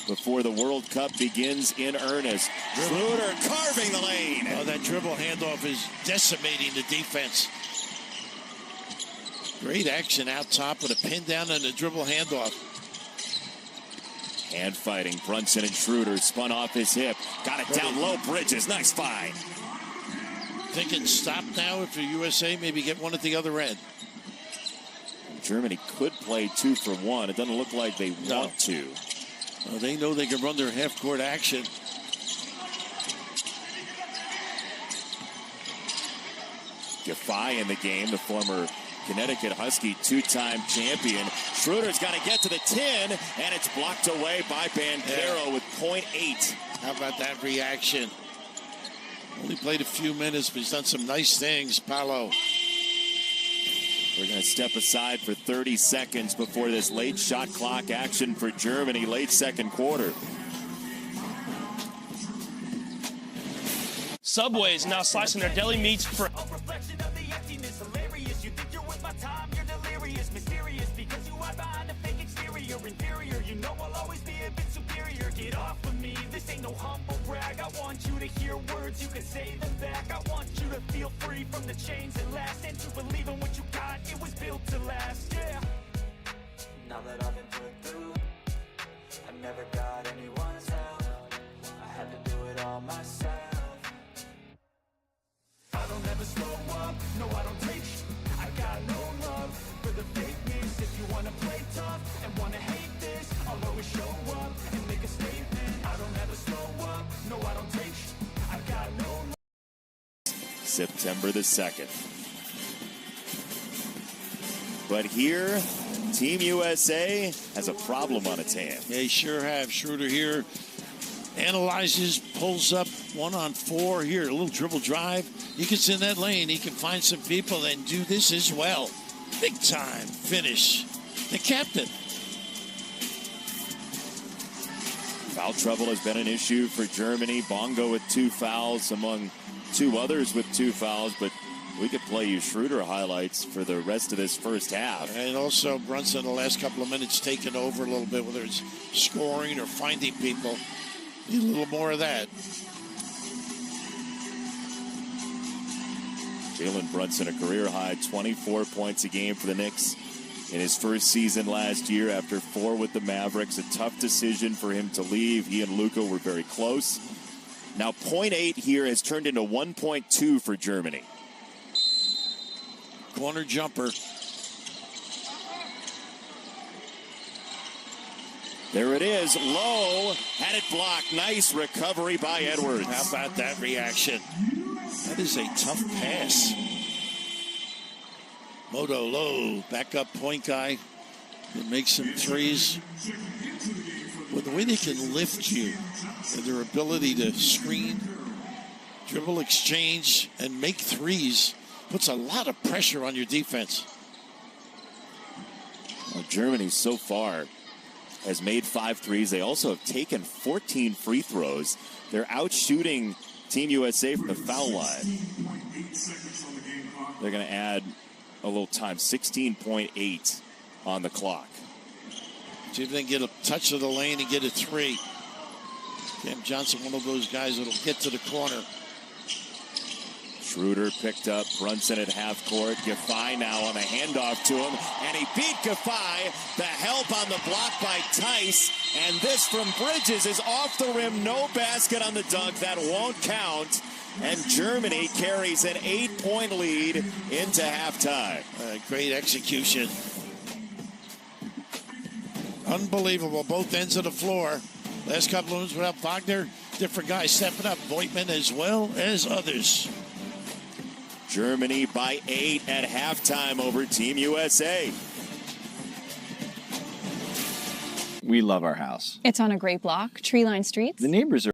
before the World Cup begins in earnest. Schroeder carving the lane. Oh, that dribble handoff is decimating the defense. Great action out top with a pin down and a dribble handoff. Hand fighting, Brunson and Schroeder spun off his hip. Got it down low, Bridges, nice find. Thinking stop now if you're USA, maybe get one at the other end. Germany could play 2 for 1. It doesn't look like they want to. Well, they know they can run their half-court action. Giffey in the game, the former Connecticut Husky two-time champion. Schroeder's got to get to the 10, and it's blocked away by Banchero with .8. How about that reaction? Only played a few minutes, but he's done some nice things, Paolo. We're going to step aside for 30 seconds before this late shot clock action for Germany, late second quarter. Subway is now slicing their deli meats for... Get off of me, this ain't no humble brag. I want you to hear words, you can say them back. I want you to feel free from the chains that last, and to believe in what you got, it was built to last, yeah. Now that I've been put through, I never got anyone's help. I had to do it all myself. I don't ever slow up, no I don't take sh**. I got no love for the fakeness. If you wanna play tough and wanna hate this, I'll always show up and make a statement. I don't ever slow up, no I don't take sh**. I got no love. September the 2nd. But here, Team USA has a problem on its hands. They sure have. Schroeder here analyzes, pulls up 1-on-4 here, a little dribble drive. He gets in that lane. He can find some people and do this as well. Big time finish. The captain. Foul trouble has been an issue for Germany. Bongo with 2 fouls among 2 others with 2 fouls, but we could play you Schroeder highlights for the rest of this first half. And also Brunson the last couple of minutes taking over a little bit, whether it's scoring or finding people. Need a little more of that. Jalen Brunson, a career-high 24 points a game for the Knicks in his first season last year after 4 with the Mavericks. A tough decision for him to leave. He and Luka were very close. Now, .8 here has turned into 1.2 for Germany. Corner jumper. There it is, low, had it blocked. Nice recovery by Edwards. How about that reaction? That is a tough pass. Moto low, backup point guy. Can make some threes. But the way they can lift you and their ability to screen, dribble exchange, and make threes puts a lot of pressure on your defense. Well, Germany so far has made 5 threes. They also have taken 14 free throws. They're out shooting Team USA from the foul line. They're going to add a little time, 16.8 on the clock. See if they can get a touch of the lane and get a 3. Cam Johnson, one of those guys that'll get to the corner. Schroeder picked up Brunson at half court. Giffey now on the handoff to him, and he beat Giffey. The help on the block by Tice, and this from Bridges is off the rim. No basket on the dunk. That won't count. And Germany carries an 8-point lead into halftime. Great execution. Unbelievable, both ends of the floor. Last couple of minutes without Wagner, different guys stepping up. Voigtman as well as others. Germany by 8 at halftime over Team USA. We love our house. It's on a great block, tree-lined streets. The neighbors are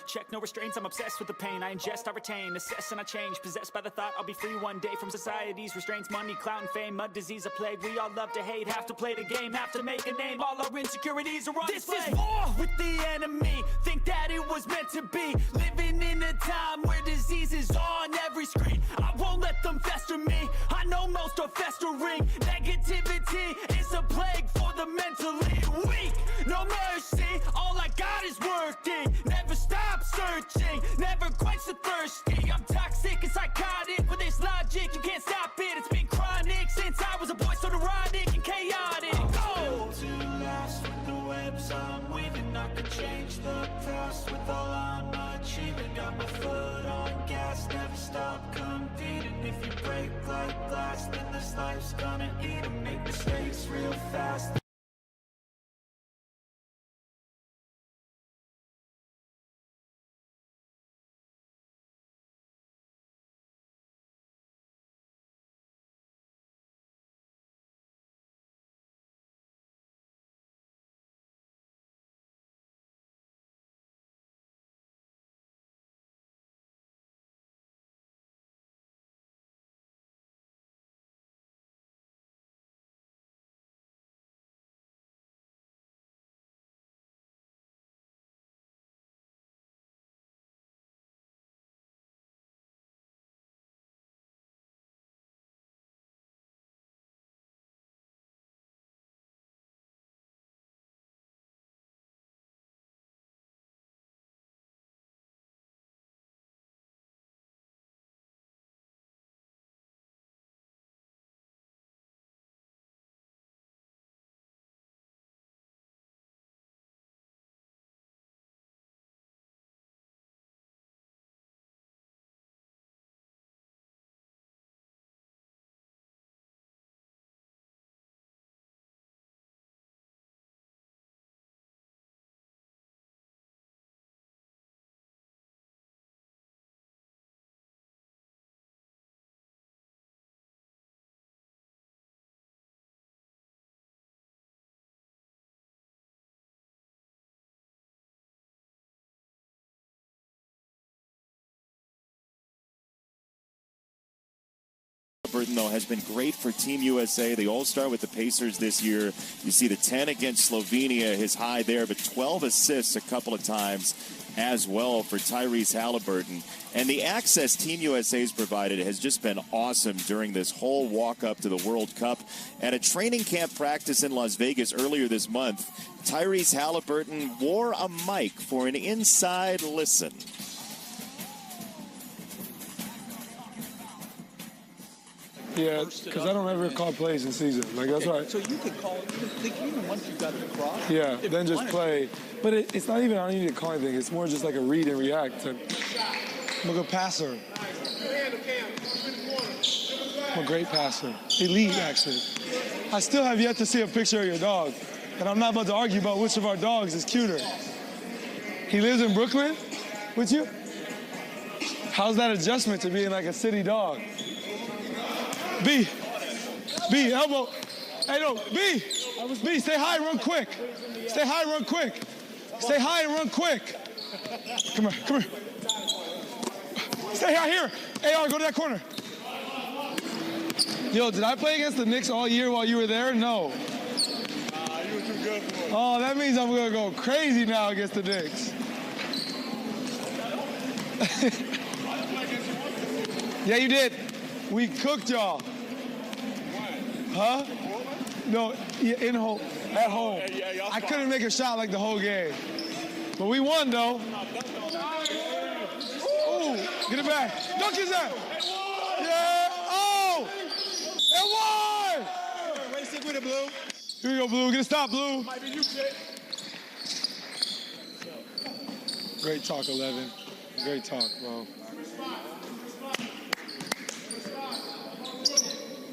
Check no restraints, I'm obsessed with the pain I ingest, I retain, assess and I change. Possessed by the thought I'll be free one day from society's restraints. Money, clout and fame, mud, disease, a plague. We all love to hate, have to play the game, have to make a name. All our insecurities are on display. This is war with the enemy, think that it was meant to be. Living in a time where disease is on every screen. I won't let them fester me, I know most are festering. Negativity is a plague for the mentally weak. No mercy, all I got is working. Never stop searching, never quench the thirsty. I'm toxic and psychotic, with this logic you can't stop it. It's been chronic since I was a boy, so neurotic and chaotic. Oh! To last with the webs I'm weaving, I could change the past with all I'm achieving. Got my foot on gas, never stop competing. If you break like glass, then this life's gonna eat 'em. Make mistakes real fast. Burton, though, has been great for Team USA. They all start with the Pacers this year. You see the 10 against Slovenia, his high there, but 12 assists a couple of times as well for Tyrese Halliburton. And the access Team USA's provided has just been awesome during this whole walk-up to the World Cup. At a training camp practice in Las Vegas earlier this month, Tyrese Halliburton wore a mic for an inside listen. Yeah, because I don't ever call plays in season. Like, that's right. So you could call, even once you got it across? Yeah, then just play. But it's not even, I don't need to call anything. It's more just like a read and react. I'm a good passer. I'm a great passer. Elite, actually. I still have yet to see a picture of your dog. And I'm not about to argue about which of our dogs is cuter. He lives in Brooklyn with you? How's that adjustment to being like a city dog? B, elbow. Hey, no, B, stay high real quick. Stay high real quick. Stay high and run quick. Come here, come here. Stay high here. AR, go to that corner. Yo, did I play against the Knicks all year while you were there? No. You were too good for it. Oh, that means I'm gonna go crazy now against the Knicks. Yeah, you did. We cooked y'all. Huh? No, at home. I couldn't make a shot like the whole game. But we won, though. Ooh, get it back. Dunk his ass. Yeah. Oh! And one! Way to stick with it, Blue. Here we go, Blue. Get a stop, Blue. Might be you, kid. Great talk, 11. Great talk, bro.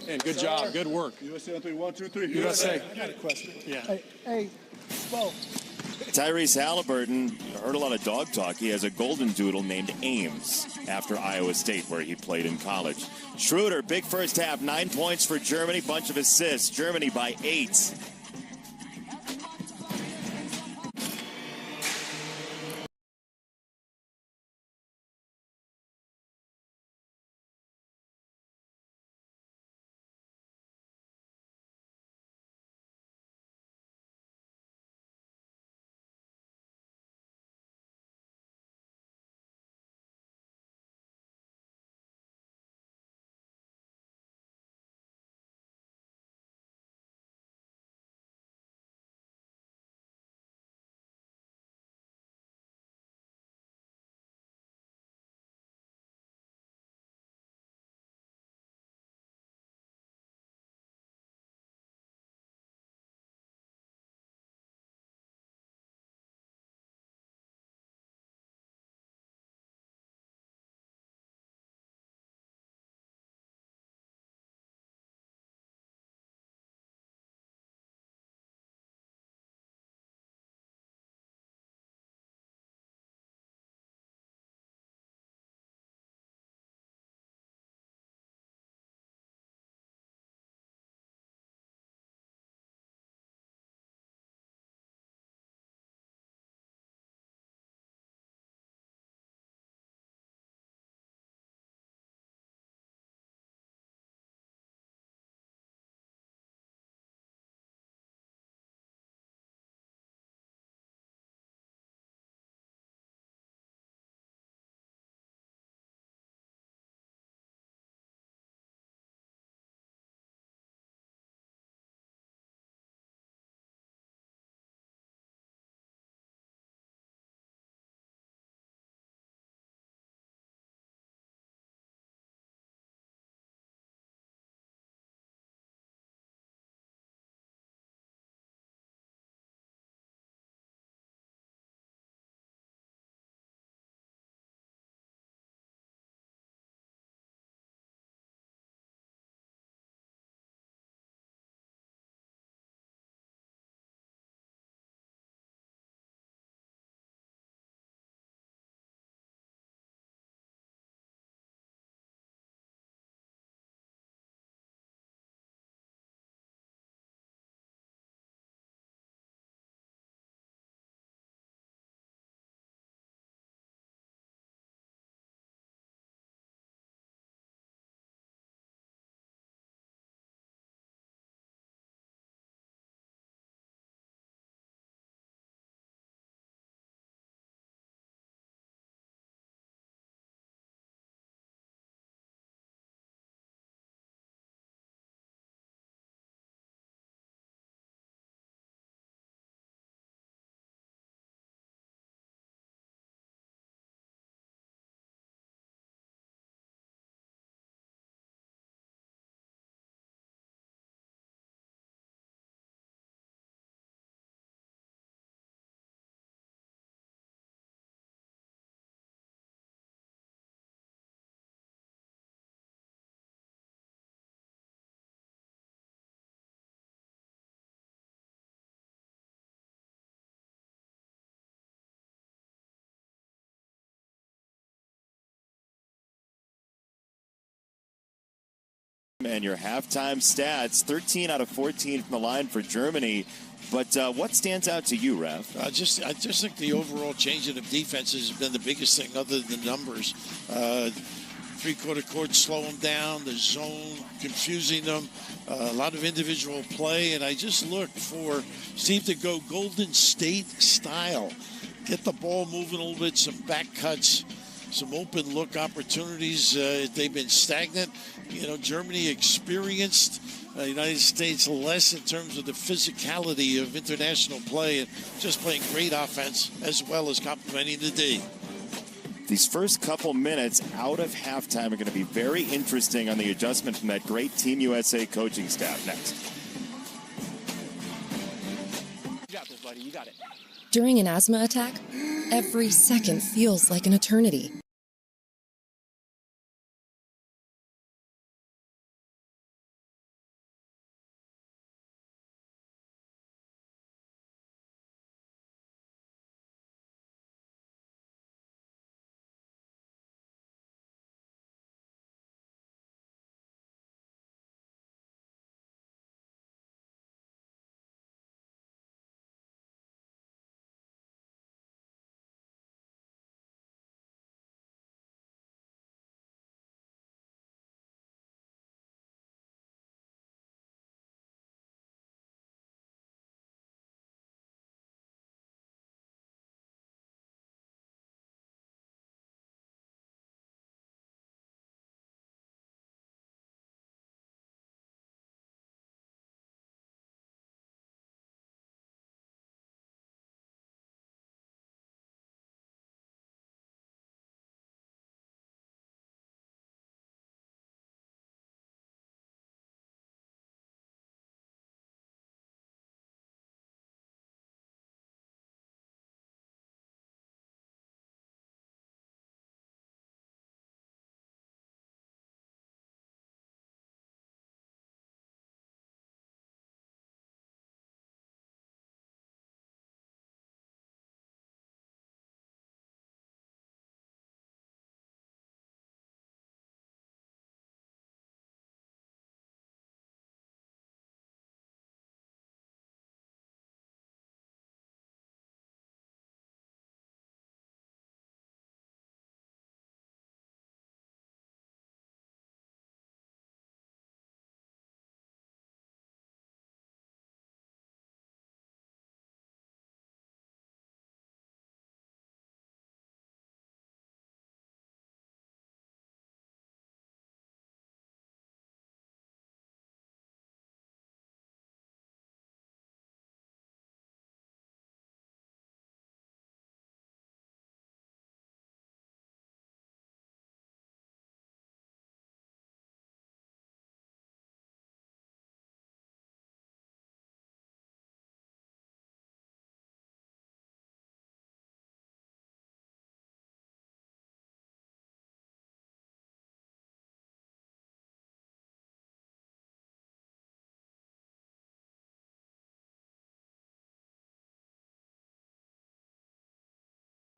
And good job. Good work. USA on 3. 1, 2, 3. USA. I got a question. Yeah. Hey, Spo. Tyrese Halliburton heard a lot of dog talk. He has a golden doodle named Ames after Iowa State, where he played in college. Schroeder, big first half, 9 points for Germany, bunch of assists. Germany by 8. man, your halftime stats, 13 out of 14 from the line for Germany. But what stands out to you, Raf? I just think the overall changing of defenses has been the biggest thing other than the numbers. Three-quarter court, slow them down, the zone, confusing them, a lot of individual play. And I just look for Steve to go Golden State style. Get the ball moving a little bit, some back cuts, some open look opportunities. They've been stagnant. You know, Germany experienced, United States less in terms of the physicality of international play and just playing great offense as well as complementing the D. These first couple minutes out of halftime are going to be very interesting on the adjustment from that great Team USA coaching staff. Next. You got this, buddy. You got it. During an asthma attack, every second feels like an eternity.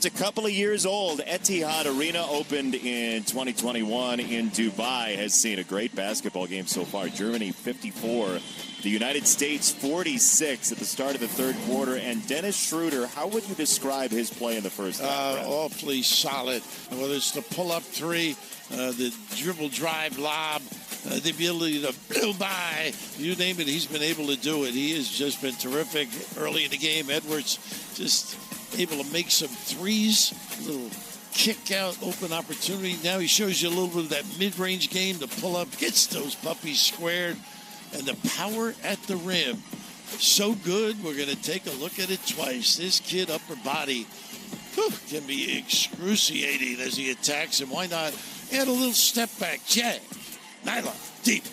It's a couple of years old. Etihad Arena opened in 2021 in Dubai. Has seen a great basketball game so far. Germany 54, the United States 46 at the start of the third quarter. And Dennis Schroeder, how would you describe his play in the first half? Awfully solid. Whether it's the pull-up three, the dribble drive lob, the ability to blow by, you name it, he's been able to do it. He has just been terrific early in the game. Edwards just able to make some threes, a little kick out, open opportunity. Now he shows you a little bit of that mid-range game, the pull-up, gets those puppies squared, and the power at the rim. So good, we're going to take a look at it twice. This kid, upper body, can be excruciating as he attacks, and why not add a little step back, jab, nylon, deep.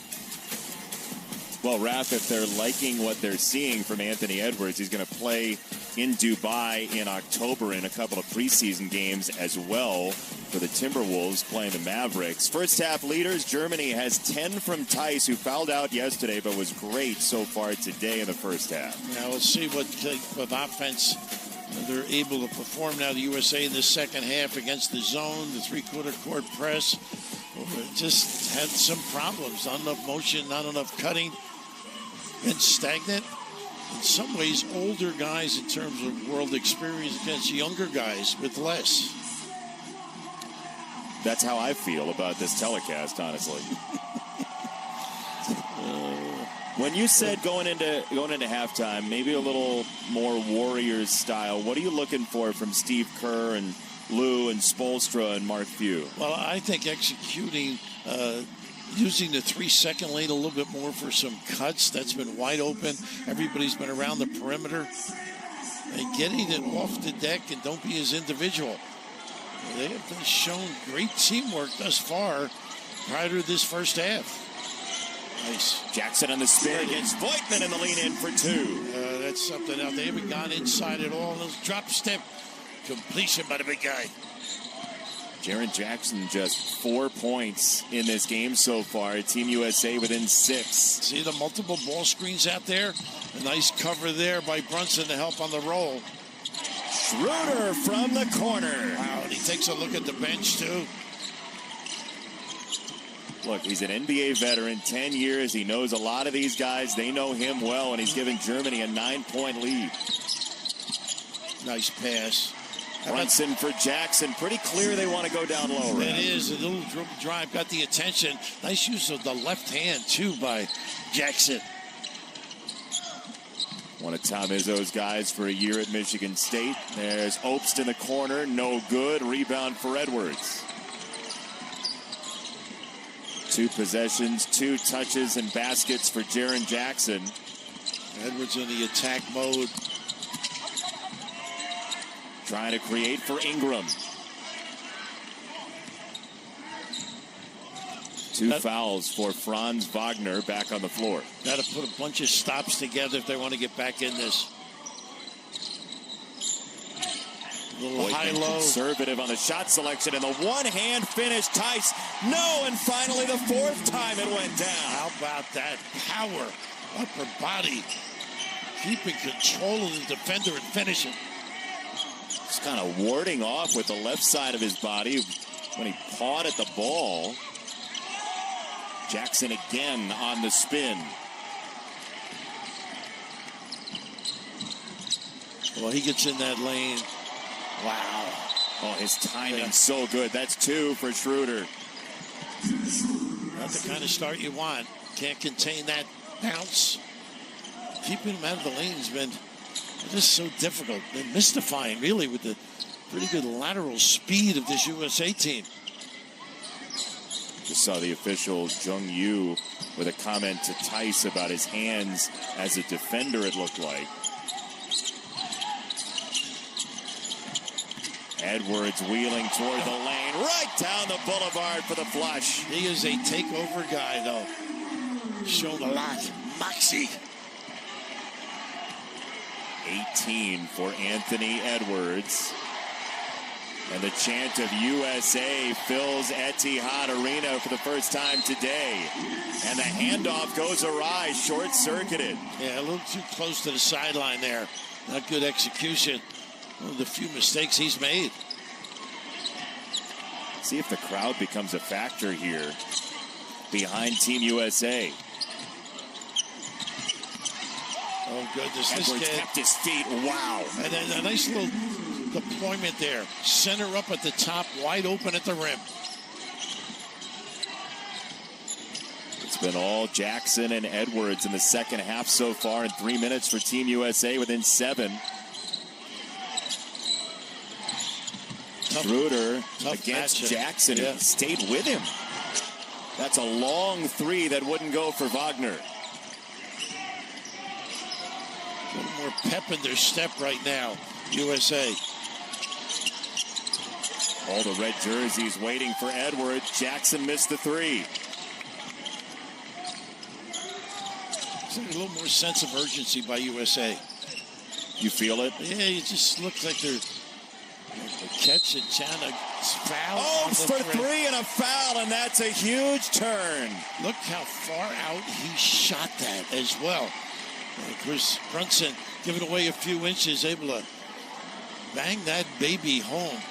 Well, Raph, if they're liking what they're seeing from Anthony Edwards, he's going to play in Dubai in October in a couple of preseason games as well for the Timberwolves playing the Mavericks. First half leaders, Germany has 10 from Tice, who fouled out yesterday but was great so far today in the first half. Now we'll see what offense they're able to perform now, the USA in the second half against the zone, the three-quarter court press. just had some problems. Not enough motion, not enough cutting, and stagnant. In some ways, older guys in terms of world experience against younger guys with less. That's how I feel about this telecast, honestly. When you said going into halftime, maybe a little more Warriors style, what are you looking for from Steve Kerr and Lou and Spoelstra and Mark Few? Well, I think executing, using the 3-second lane a little bit more for some cuts. That's been wide open. Everybody's been around the perimeter. And getting it off the deck and don't be as individual. They have been shown great teamwork thus far prior to this first half. Nice. Jackson on the spin against Voigtman in the lean in for 2. That's something else. They haven't gone inside at all. Those drop step completion by the big guy. Jaren Jackson just 4 points in this game so far. Team USA within 6. See the multiple ball screens out there? A nice cover there by Brunson to help on the roll. Schroeder from the corner. Wow, and he takes a look at the bench too. Look, he's an NBA veteran, 10 years. He knows a lot of these guys. They know him well, and he's giving Germany a 9-point lead. Nice pass. Brunson for Jackson. Pretty clear they want to go down low. It is. A little dribble drive got the attention. Nice use of the left hand, too, by Jackson. One of Tom Izzo's guys for a year at Michigan State. There's Obst in the corner. No good. Rebound for Edwards. 2 possessions, 2 touches, and baskets for Jaren Jackson. Edwards in the attack mode. Trying to create for Ingram. 2 fouls for Franz Wagner back on the floor. Got to put a bunch of stops together if they want to get back in this. Little high-low. Conservative on the shot selection, and the one-hand finish. Tice, no, and finally the 4th time it went down. How about that power, upper body, keeping control of the defender and finishing. Just kind of warding off with the left side of his body when he pawed at the ball. Jackson again on the spin. Well, he gets in that lane. Wow. Oh, his timing's so good. That's 2 for Schroeder. Not the kind of start you want. Can't contain that bounce. Keeping him out of the lane has been just so difficult. Been mystifying, really, with the pretty good lateral speed of this USA team. Just saw the official Jung Yu with a comment to Tice about his hands as a defender, it looked like. Edwards wheeling toward the lane, right down the boulevard for the flush. He is a takeover guy, though. Shown a lot. Moxie. 18 for Anthony Edwards. And the chant of USA fills Etihad Arena for the first time today. And the handoff goes awry, short-circuited. Yeah, a little too close to the sideline there. Not good execution. One of the few mistakes he's made. See if the crowd becomes a factor here behind Team USA. Oh, goodness. Edwards kept his feet. Wow. And then a nice little deployment there. Center up at the top, wide open at the rim. It's been all Jackson and Edwards in the second half so far, in 3 minutes for Team USA within 7. Schroeder against matchup. Jackson, and stayed with him. That's a long 3 that wouldn't go for Wagner. A little more pep in their step right now, USA. All the red jerseys waiting for Edwards. Jackson missed the 3. A little more sense of urgency by USA. You feel it? Yeah, it just looks like they're catch and Chana foul. Oh, for 3 and a foul, and that's a huge turn. Look how far out he shot that as well. And Chris Brunson giving away a few inches, able to bang that baby home.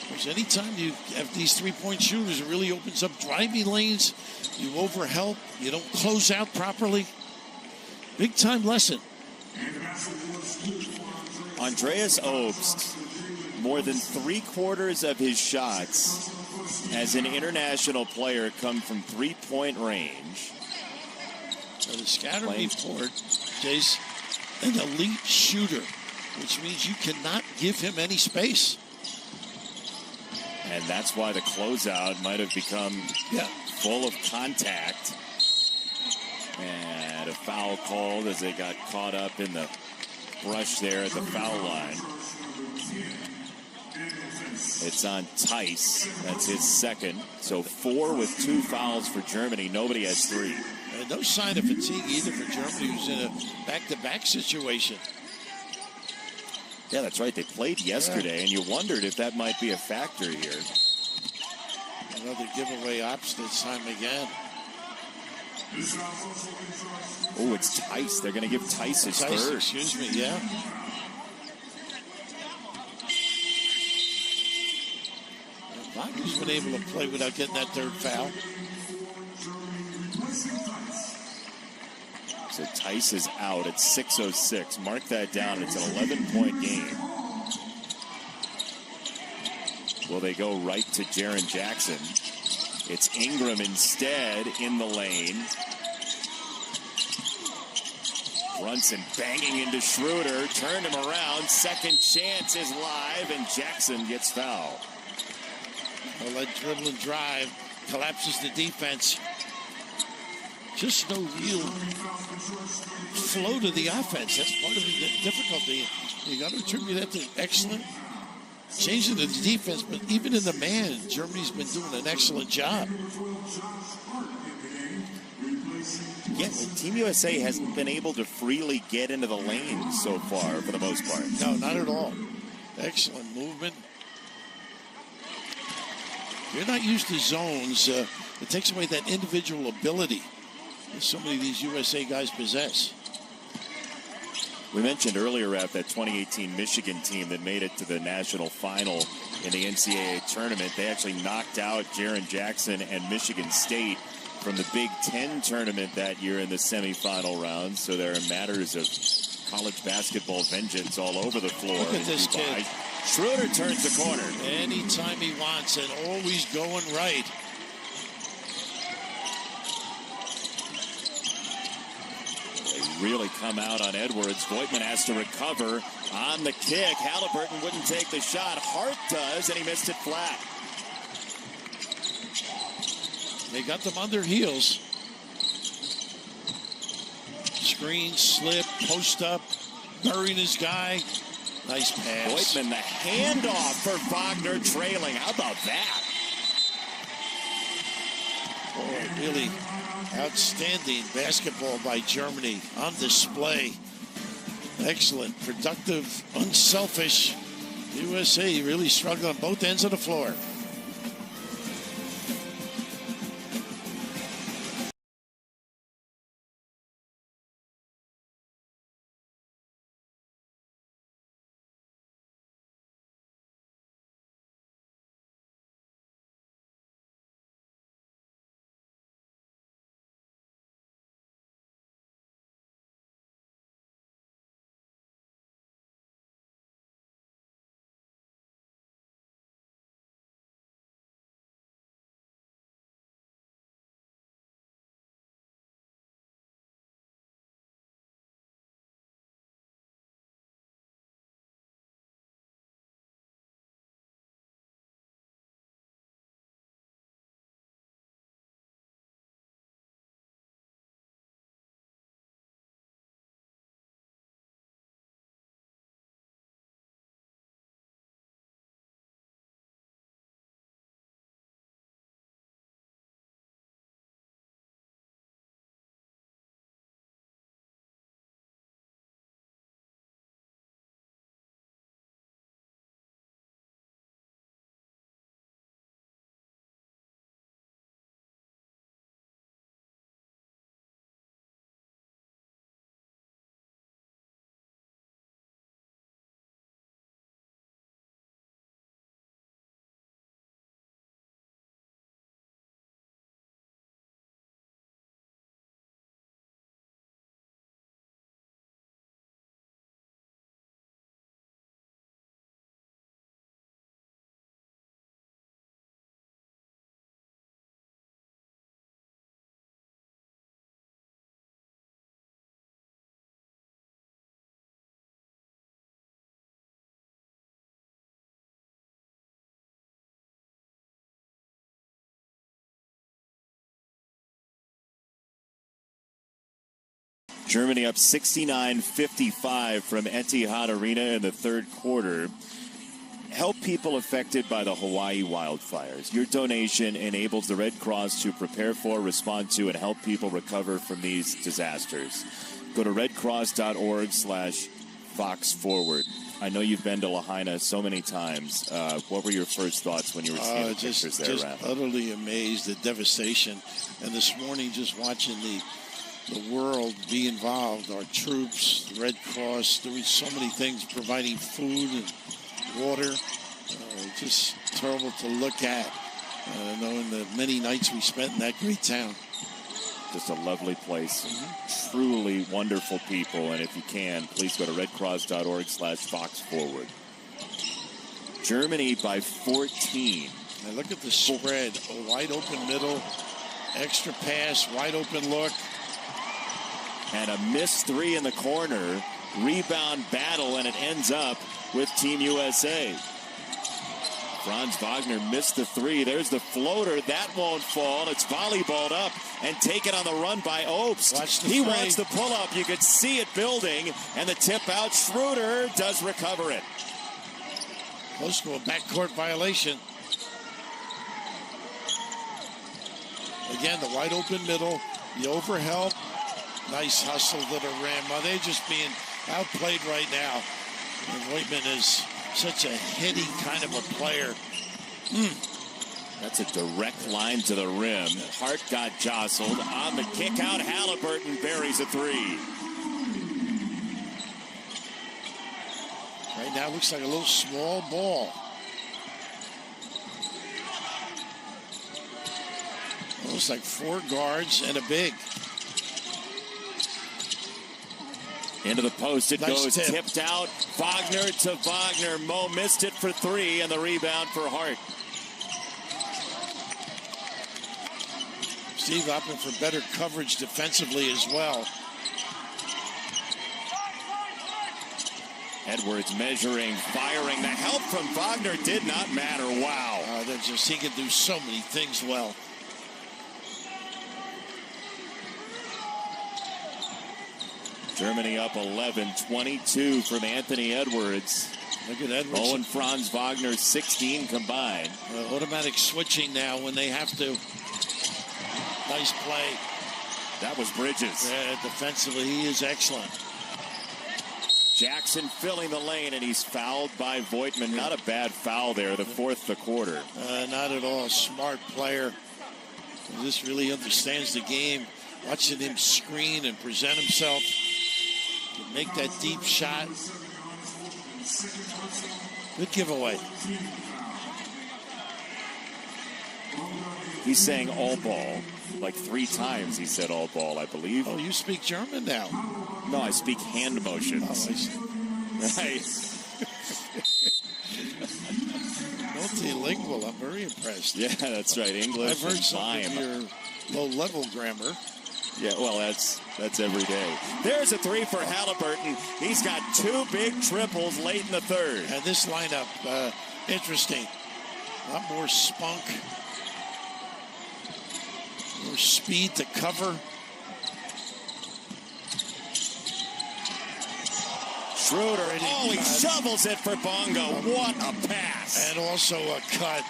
Because anytime you have these three-point shooters, it really opens up driving lanes. You overhelp. You don't close out properly. Big-time lesson. Andreas Obst, more than 3/4 of his shots as an international player come from three-point range. So the scouting report, Jace, an elite shooter, which means you cannot give him any space. And that's why the closeout might have become full of contact. And a foul called as they got caught up in the brush there at the foul line. It's on Theis. That's his second. So 4 with 2 fouls for Germany. Nobody has 3. And no sign of fatigue either for Germany, who's in a back-to-back situation. Yeah, that's right. They played yesterday, and you wondered if that might be a factor here. Another giveaway ops this time again. Oh, it's Theis. They're going to give Theis his third. Excuse me, yeah. Wagner's been able to play without getting that third foul. So Theis is out at 6:06. Mark that down. It's an 11-point game. Will they go right to Jaren Jackson? It's Ingram instead in the lane. Brunson banging into Schroeder. Turned him around. Second chance is live, and Jackson gets fouled. Well, that dribble and drive collapses the defense. Just no real flow to the offense. That's part of the difficulty. You got to attribute that to excellent changing the defense, but even in the man, Germany's been doing an excellent job. Yeah, Team USA hasn't been able to freely get into the lane so far for the most part. No, not at all. Excellent movement. You're not used to zones. It takes away that individual ability that so many of these USA guys possess. We mentioned earlier, Raf, that 2018 Michigan team that made it to the national final in the NCAA tournament. They actually knocked out Jaren Jackson and Michigan State from the Big Ten tournament that year in the semifinal round. So there are matters of college basketball vengeance all over the floor. Look at this kid. Schroeder turns the corner. Anytime he wants and always going right. Really come out on Edwards. Voigtman has to recover on the kick. Halliburton wouldn't take the shot. Hart does, and he missed it flat. They got them on their heels. Screen, slip, post up, burying his guy. Nice pass. Voigtman, the handoff for Wagner trailing. How about that? Oh, really outstanding basketball by Germany on display. Excellent, productive, unselfish. USA really struggled on both ends of the floor. Germany up 69-55 from Etihad Arena in the third quarter. Help people affected by the Hawaii wildfires. Your donation enables the Red Cross to prepare for, respond to, and help people recover from these disasters. Go to redcross.org/FoxForward. I know you've been to Lahaina so many times. What were your first thoughts when you were seeing the pictures there, Just utterly amazed at devastation. And this morning, just watching the world be involved, our troops, the Red Cross, doing so many things, providing food and water. Just terrible to look at, knowing the many nights we spent in that great town. Just a lovely place. Truly wonderful people. And if you can, please go to redcross.org/FoxForward. Germany by 14. Now look at the spread. A wide open middle, extra pass, wide open look. And a missed three in the corner. Rebound battle, and it ends up with Team USA. Franz Wagner missed the three. There's the floater. That won't fall. It's volleyballed up and taken on the run by Obst. He wants the pull-up. You could see it building. And the tip out. Schroeder does recover it. Close to a backcourt violation. Again, the wide open middle. The overhelp. Nice hustle to the rim. Well, they're just being outplayed right now. And Voigtman is such a heady kind of a player. That's a direct line to the rim. Hart got jostled. On the kick out, Halliburton buries a three. Right now, looks like a little small ball. Looks like four guards and a big. Into the post it Nice goes, tip. tipped out. Wagner to Wagner. Mo missed it for three, and the rebound for Hart. Steve opting for better coverage defensively as well. Edwards measuring, firing. The help from Wagner did not matter. Wow. He can do so many things well. Germany up 11-22 from Anthony Edwards. Look at Edwards. Owen Franz Wagner 16 combined. Automatic switching now when they have to. Nice play. That was Bridges. Yeah, defensively, he is excellent. Jackson filling the lane, and he's fouled by Voigtman. Not a bad foul there, the fourth of the quarter. Not at all. Smart player. He just really understands the game. Watching him screen and present himself. Make that deep shot. Good giveaway. He's saying all ball. Like 3 times he said all ball, I believe. Oh, you speak German now? No, I speak hand motions. Multilingual. I'm very impressed. Yeah, that's right. English. I've heard some of your low-level grammar. Yeah, well, that's every day. There's a three for Halliburton. He's got 2 big triples late in the third. And this lineup, interesting. A lot more spunk. More speed to cover. Schroeder, he shovels it for Bongo. What a pass. And also a cut.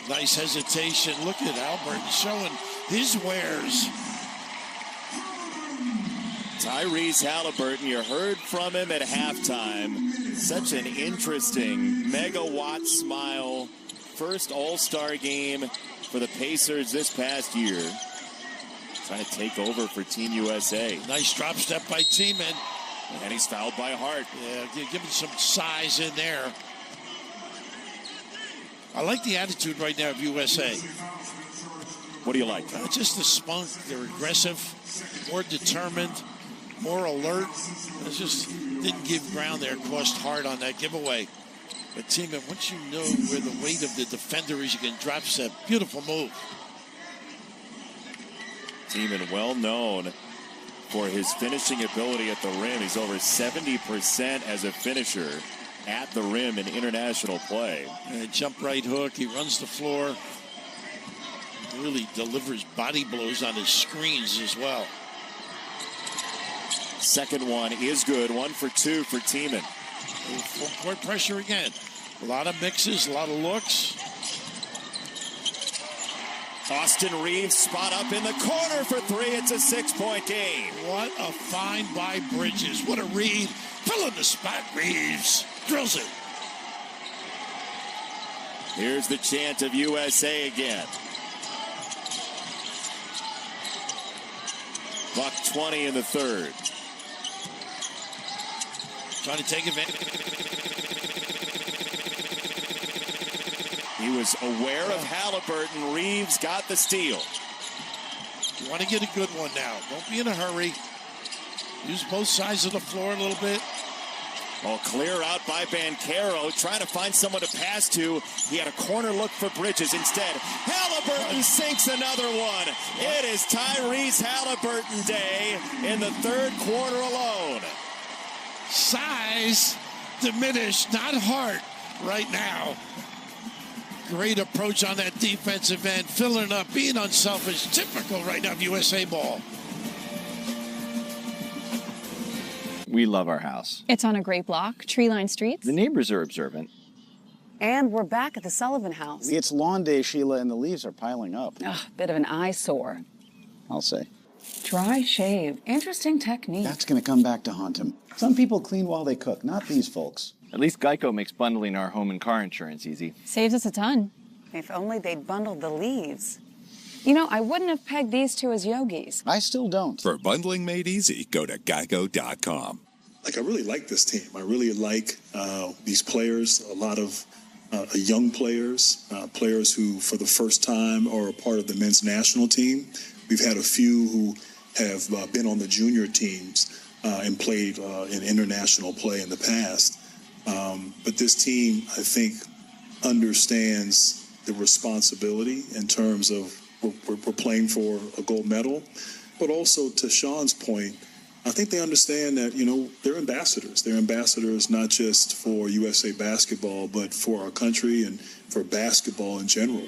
Nice hesitation. Look at Halliburton showing his wares. Tyrese Halliburton, you heard from him at halftime. Such an interesting megawatt smile. First All-Star game for the Pacers this past year. Trying to take over for Team USA. Nice drop step by Tiemann. And he's fouled by Hart. Yeah, give him some size in there. I like the attitude right now of USA. What do you like? Just the spunk. They're aggressive, more determined, more alert. It just didn't give ground there. Cost Hart on that giveaway. But Tiemann, once you know where the weight of the defender is, you can drop step. Beautiful move. Tiemann well known for his finishing ability at the rim. He's over 70% as a finisher at the rim in international play. Jump right hook. He runs the floor. Really delivers body blows on his screens as well. Second one is good. 1 for 2 for Tiemann. Full court pressure again. A lot of mixes, a lot of looks. Austin Reaves spot up in the corner for 3. It's a 6-point game. What a find by Bridges. What a read. Filling the spot. Reaves drills it. Here's the chant of USA again. Buck 20 in the third. Trying to take advantage. He was aware of Halliburton. Reaves got the steal. You want to get a good one now. Don't be in a hurry. Use both sides of the floor a little bit. Oh, clear out by Banchero, trying to find someone to pass to. He had a corner look for Bridges. Instead, Halliburton sinks another one. It is Tyrese Halliburton day in the third quarter alone. Size diminished, not heart right now. Great approach on that defensive end, filling up, being unselfish. Typical right now of USA ball. We love our house. It's on a great block, tree-lined streets. The neighbors are observant. And we're back at the Sullivan house. It's lawn day, Sheila, and the leaves are piling up. Ugh, bit of an eyesore. I'll say. Dry shave. Interesting technique. That's going to come back to haunt him. Some people clean while they cook, not these folks. At least Geico makes bundling our home and car insurance easy. Saves us a ton. If only they'd bundled the leaves. You know, I wouldn't have pegged these two as yogis. I still don't. For bundling made easy, go to geico.com. Like, I really like this team. I really like these players, a lot of young players, players who for the first time are a part of the men's national team. We've had a few who have been on the junior teams and played in international play in the past. But this team, I think, understands the responsibility in terms of we're playing for a gold medal. But also, to Sean's point, I think they understand that, you know, they're ambassadors. They're ambassadors not just for USA basketball, but for our country and for basketball in general.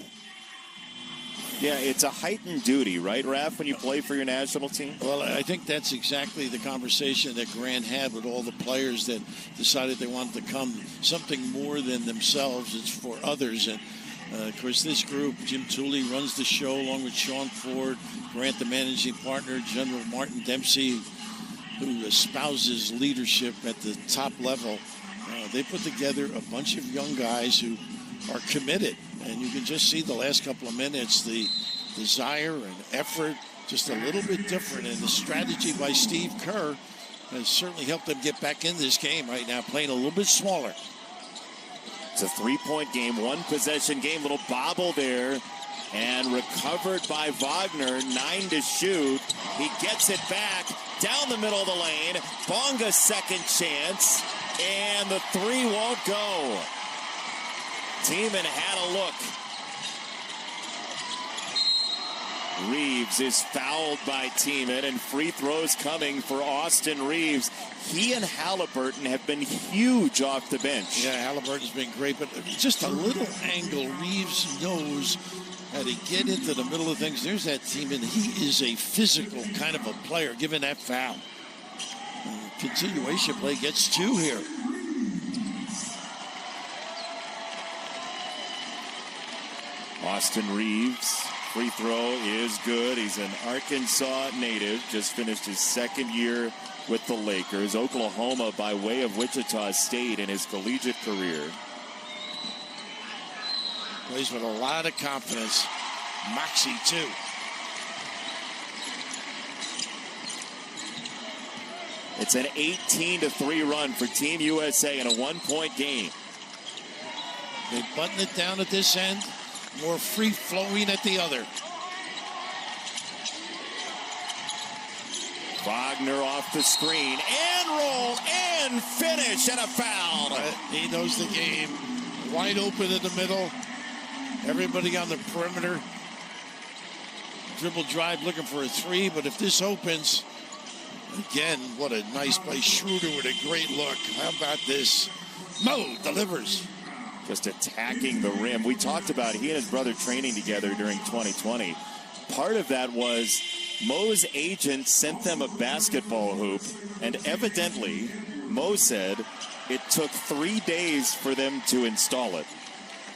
Yeah, it's a heightened duty, right, Raph, when you play for your national team? Well, I think that's exactly the conversation that Grant had with all the players that decided they wanted to come something more than themselves. It's for others. And, of course, this group, Jim Tooley runs the show along with Sean Ford, Grant, the managing partner, General Martin Dempsey, who espouses leadership at the top level. They put together a bunch of young guys who are committed. And you can just see the last couple of minutes, the desire and effort, just a little bit different. And the strategy by Steve Kerr has certainly helped them get back in this game right now, playing a little bit smaller. It's a 3-point game, 1-possession game, little bobble there. And recovered by Wagner, 9 to shoot. He gets it back down the middle of the lane. Bonga's second chance. And the 3 won't go. Tiemann had a look. Reaves is fouled by Tiemann, and free throws coming for Austin Reaves. He and Halliburton have been huge off the bench. Yeah, Halliburton's been great, but just a little angle. Reaves knows how to get into the middle of things. There's that Tiemann. He is a physical kind of a player, given that foul. Continuation play gets 2 here. Austin Reaves, free throw is good. He's an Arkansas native, just finished his second year with the Lakers. Oklahoma by way of Wichita State in his collegiate career. Plays with a lot of confidence. Moxie, too. It's an 18-3 run for Team USA in a 1-point game. They button it down at this end. More free-flowing at the other. Wagner off the screen, and roll, and finish, and a foul. He knows the game. Wide open in the middle. Everybody on the perimeter. Dribble drive looking for a 3, but if this opens, again, what a nice play. Schroeder with a great look. How about this? Mo delivers. Just attacking the rim. We talked about he and his brother training together during 2020. Part of that was Mo's agent sent them a basketball hoop, and evidently, Mo said it took 3 days for them to install it.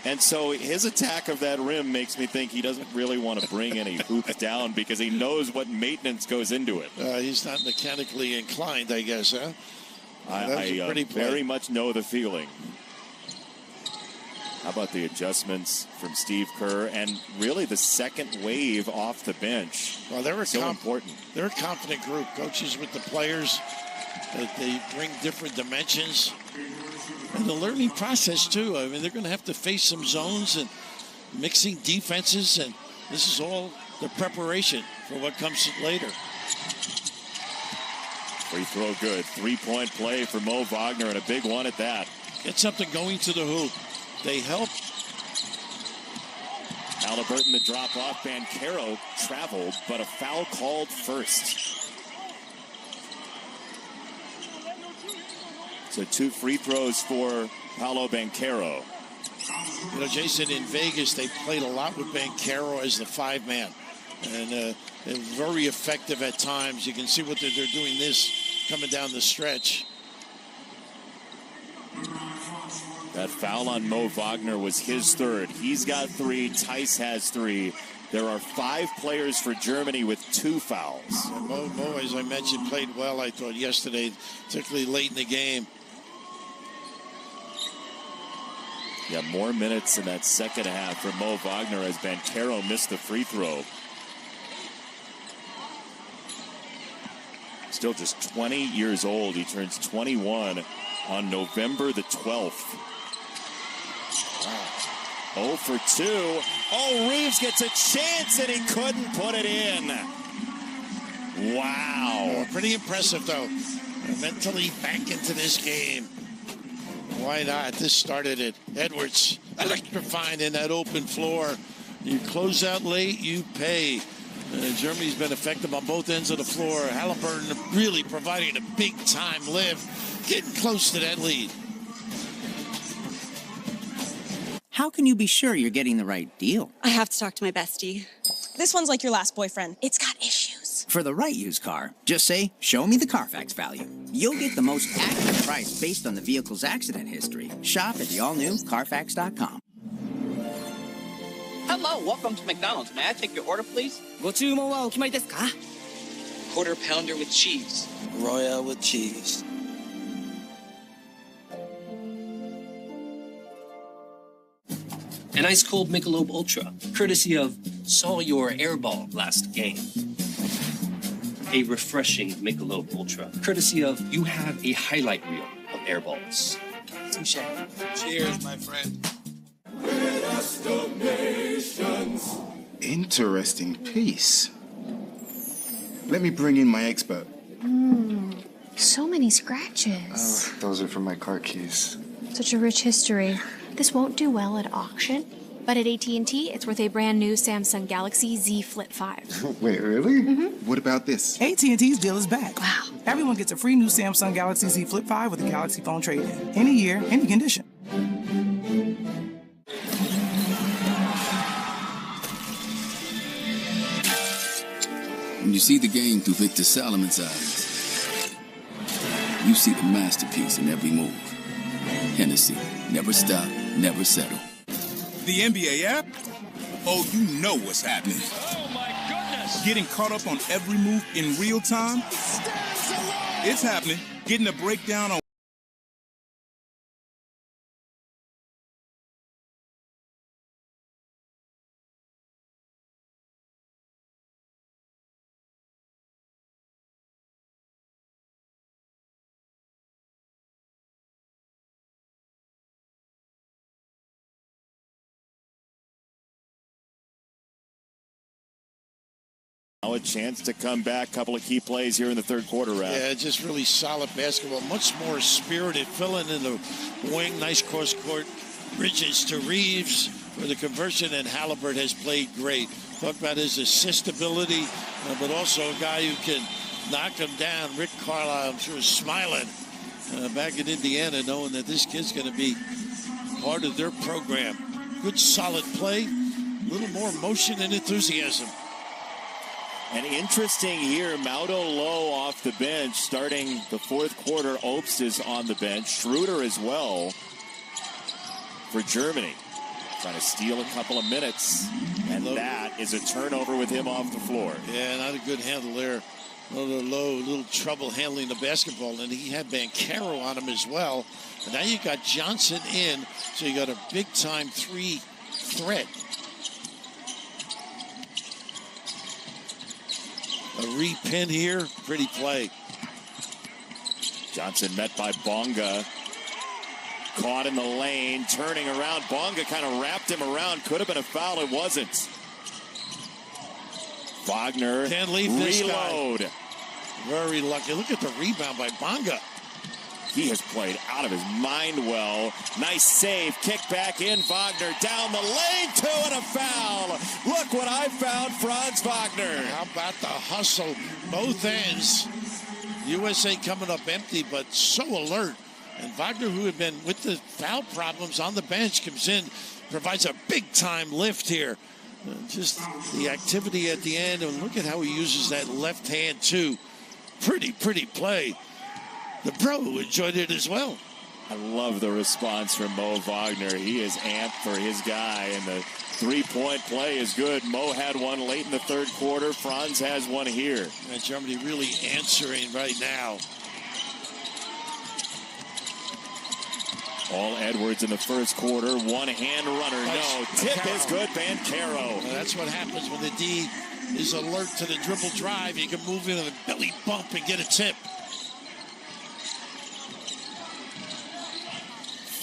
And so his attack of that rim makes me think he doesn't really want to bring any hoops down because he knows what maintenance goes into it. He's not mechanically inclined, I guess, huh? I very much know the feeling. How about the adjustments from Steve Kerr and really the second wave off the bench? Well, they're important. They're a confident group. Coaches with the players, they bring different dimensions. And the learning process, too. I mean, they're going to have to face some zones and mixing defenses, and this is all the preparation for what comes later. Free throw good. Three-point play for Mo Wagner, and a big one at that. Get something going to the hoop. They help. Halliburton the drop off. Banchero traveled, but a foul called first. So 2 free throws for Paolo Banchero. You know, Jason, in Vegas, they played a lot with Banchero as the 5-man. And they're very effective at times. You can see what they're doing this coming down the stretch. That foul on Mo Wagner was his third. He's got 3. Tice has 3. There are 5 players for Germany with 2 fouls. Yeah, Mo, as I mentioned, played well, I thought, yesterday, particularly late in the game. Yeah, more minutes in that second half for Mo Wagner as Banchero missed the free throw. Still just 20 years old. He turns 21 on November the 12th. Wow. 0 for 2. Oh, Reeves gets a chance and he couldn't put it in. Wow. Pretty impressive, though. Mentally back into this game. Why not? This started it. Edwards electrifying in that open floor. You close out late, you pay. Germany's been effective on both ends of the floor. Halliburton really providing a big-time lift, getting close to that lead. How can you be sure you're getting the right deal? I have to talk to my bestie. This one's like your last boyfriend. It's got issues. For the right used car, just say, "Show me the Carfax value." You'll get the most accurate price based on the vehicle's accident history. Shop at the all-new Carfax.com. Hello, welcome to McDonald's. May I take your order, please? ご注文はお決まりですか? Quarter pounder with cheese. Royal with cheese. An ice cold Michelob Ultra, courtesy of Saw Your Airball last game. A refreshing Michelob Ultra, courtesy of You Have a Highlight Reel of Airballs. Touche. Cheers, my friend. Interesting piece. Let me bring in my expert. So many scratches. Those are from my car keys. Such a rich history. This won't do well at auction, but at AT&T, it's worth a brand new Samsung Galaxy Z Flip 5. Wait, really? What about this? AT&T's deal is back. Wow. Everyone gets a free new Samsung Galaxy Z Flip 5 with a Galaxy phone trade-in. Any year, any condition. When you see the game through Victor Salomon's eyes, you see the masterpiece in every move. Hennessy, never stop, never settle. The NBA app? Oh, you know what's happening. Oh, my goodness. Getting caught up on every move in real time? It's happening. Getting a breakdown on Now a chance to come back. Couple of key plays here in the third quarter, Rap. Yeah, just really solid basketball. Much more spirited. Filling in the wing. Nice cross-court. Bridges to Reeves for the conversion, and Halliburton has played great. Talk about his assist ability, but also a guy who can knock him down. Rick Carlisle, I'm sure, is smiling back in Indiana, knowing that this kid's going to be part of their program. Good, solid play. A little more motion and enthusiasm. And interesting here, Maudo Low off the bench starting the fourth quarter. Obst is on the bench. Schroeder as well for Germany. Trying to steal a couple of minutes. And that is a turnover with him off the floor. Yeah, not a good handle there. Low, little trouble handling the basketball, and he had Banchero on him as well. And now you got Johnson in, so you got a big-time 3 threat. A repin here, pretty play. Johnson met by Bonga. Caught in the lane, turning around. Bonga kind of wrapped him around. Could have been a foul, it wasn't. Wagner, can't leave this reload. Guy. Very lucky. Look at the rebound by Bonga. He has played out of his mind well. Nice save. Kick back in. Wagner down the lane. 2 and a foul. Look what I found, Franz Wagner. How about the hustle? Both ends. USA coming up empty, but so alert. And Wagner, who had been with the foul problems on the bench, comes in, provides a big-time lift here. Just the activity at the end, and look at how he uses that left hand, too. Pretty play. The pro enjoyed it as well. I love the response from Mo Wagner. He is amped for his guy, and the three-point play is good. Mo had one late in the third quarter. Franz has one here. And Germany really answering right now. All Edwards in the first quarter. One-hand runner. No. Tip is good. Banchero. Well, that's what happens when the D is alert to the dribble drive. You can move into the belly bump and get a tip.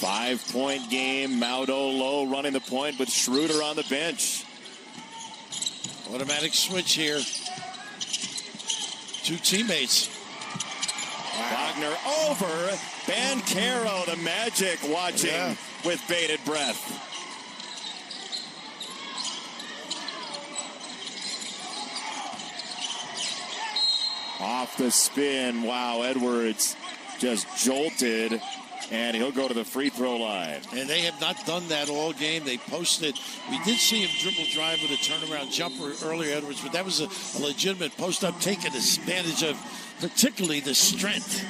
5-point game. Maudo Low running the point with Schroeder on the bench. Automatic switch here. 2 teammates. Wagner over. Banchero, the Magic, watching with bated breath. Off the spin. Wow, Edwards just jolted, and he'll go to the free throw line. And they have not done that all game. They posted. We did see him dribble drive with a turnaround jumper earlier, Edwards, but that was a legitimate post-up, taking advantage of particularly the strength.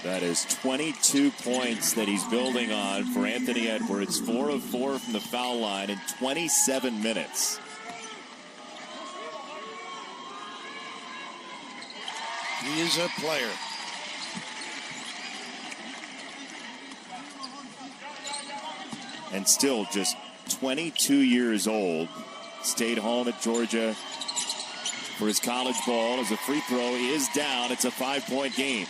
That is 22 points that he's building on for Anthony Edwards. 4 of 4 from the foul line in 27 minutes. He is a player. And still just 22 years old. Stayed home at Georgia for his college ball as the free throw is down. It's a 5-point game.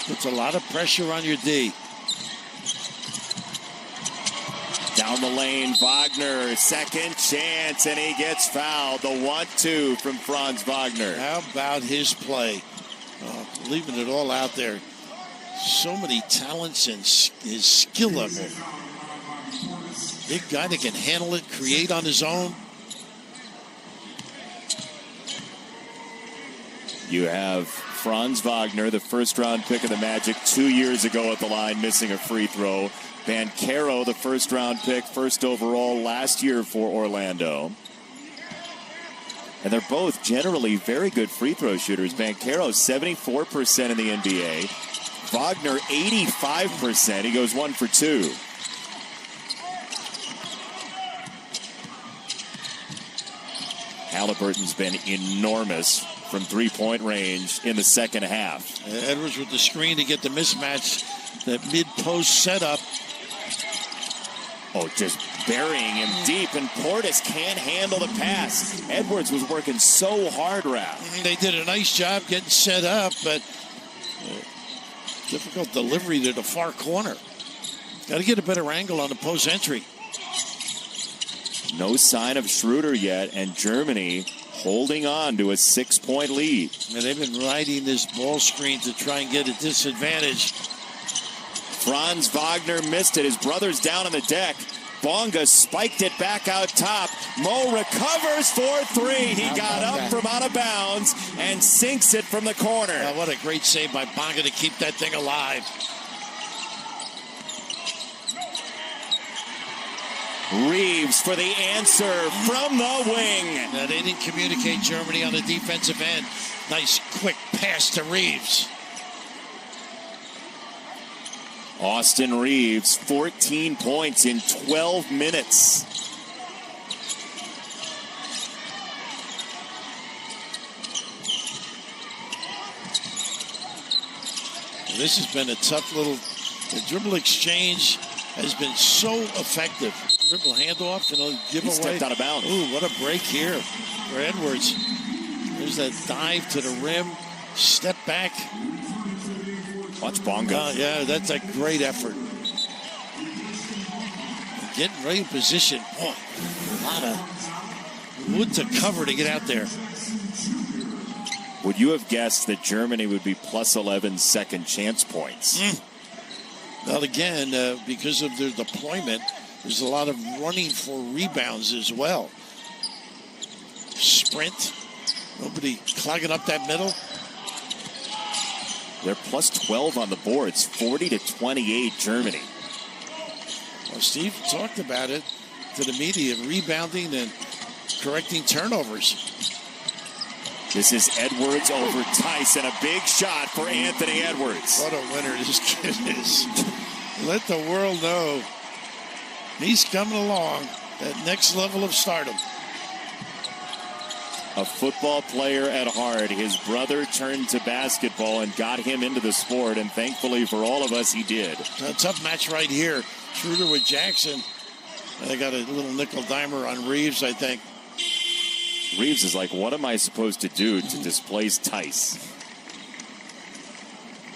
Puts a lot of pressure on your D. Down the lane, Wagner, second chance, and he gets fouled. The 1-2 from Franz Wagner. How about his play? Leaving it all out there. So many talents and his skill level. Big guy that can handle it, create on his own. You have Franz Wagner, the first-round pick of the Magic 2 years ago at the line, missing a free throw. Banchero, the first-round pick, first overall last year for Orlando. And they're both generally very good free throw shooters. Banchero, 74% in the NBA. Wagner, 85%. He goes 1 for 2. Halliburton's been enormous from three-point range in the second half. Edwards with the screen to get the mismatch, that mid-post setup. Oh, just burying him deep, and Portis can't handle the pass. Edwards was working so hard, Ralph. They did a nice job getting set up, but difficult delivery to the far corner. Got to get a better angle on the post entry. No sign of Schroeder yet, and Germany holding on to a 6-point lead. And they've been riding this ball screen to try and get a disadvantage. Franz Wagner missed it. His brother's down on the deck. Bonga spiked it back out top. Mo recovers for 3. He got up from out of bounds and sinks it from the corner. Oh, what a great save by Bonga to keep that thing alive. Reeves for the answer from the wing. Now, they didn't communicate, Germany, on the defensive end. Nice quick pass to Reeves. Austin Reeves, 14 points in 12 minutes. This has been a tough little... The dribble exchange has been so effective. Dribble handoff, give away. Stepped out of bounds. Ooh, what a break here for Edwards. There's that dive to the rim, step back. Watch Bonga. Yeah, that's a great effort. Getting right in position. Oh, a lot of wood to cover to get out there. Would you have guessed that Germany would be plus 11 second chance points? Well, again, because of their deployment, there's a lot of running for rebounds as well. Sprint. Nobody clogging up that middle. They're plus 12 on the boards, 40-28 Germany. Well, Steve talked about it to the media, rebounding and correcting turnovers. This is Edwards over Tyson, a big shot for Anthony Edwards. What a winner this kid is. Let the world know he's coming along, that next level of stardom. A football player at heart. His brother turned to basketball and got him into the sport, and thankfully for all of us, he did. A tough match right here. Schroeder with Jackson. They got a little nickel dimer on Reeves, I think. Reeves is like, what am I supposed to do to displace Tice?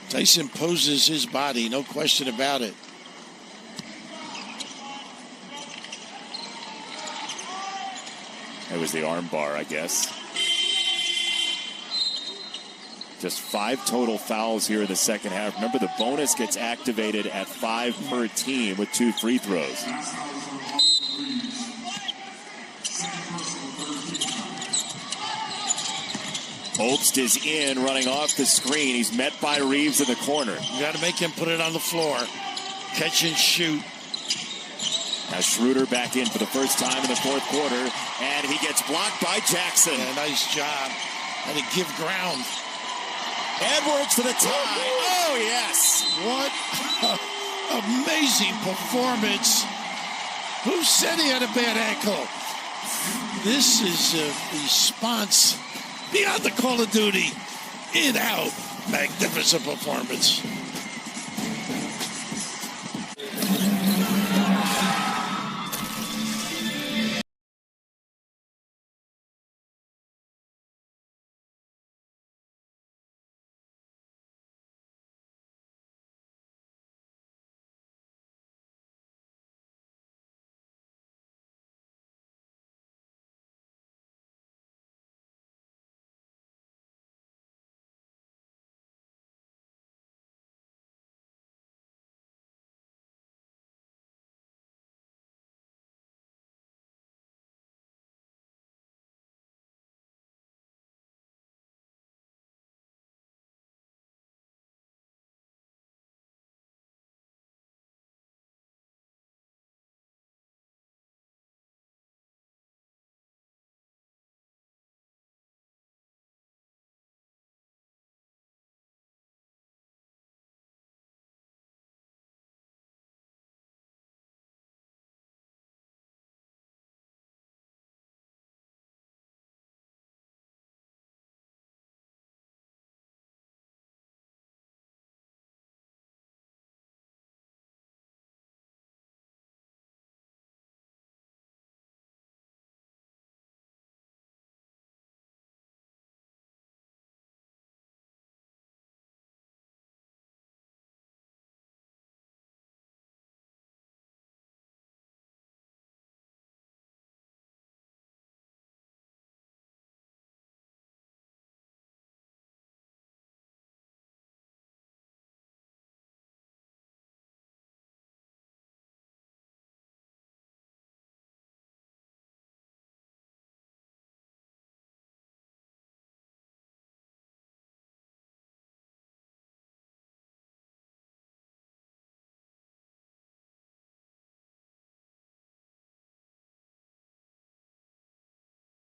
Tice imposes his body, no question about it. It was the arm bar, I guess. Just 5 total fouls here in the second half. Remember, the bonus gets activated at 5 per team with 2 free throws. Obst is in, running off the screen. He's met by Reeves in the corner. You got to make him put it on the floor. Catch and shoot. Now Schroeder back in for the first time in the fourth quarter, and he gets blocked by Jackson. Yeah, nice job. Had to give ground. Edwards for the tie. Oh, yes. What amazing performance. Who said he had a bad ankle? This is a response beyond the Call of Duty. In, out. Magnificent performance.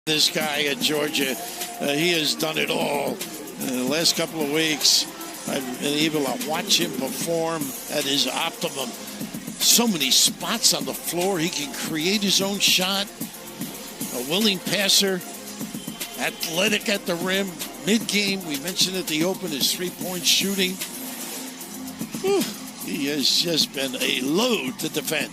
This guy at Georgia, he has done it all. The last couple of weeks, I've been able to watch him perform at his optimum. So many spots on the floor. He can create his own shot. A willing passer. Athletic at the rim. Mid-game, we mentioned at the Open, his three-point shooting. Whew, he has just been a load to defend.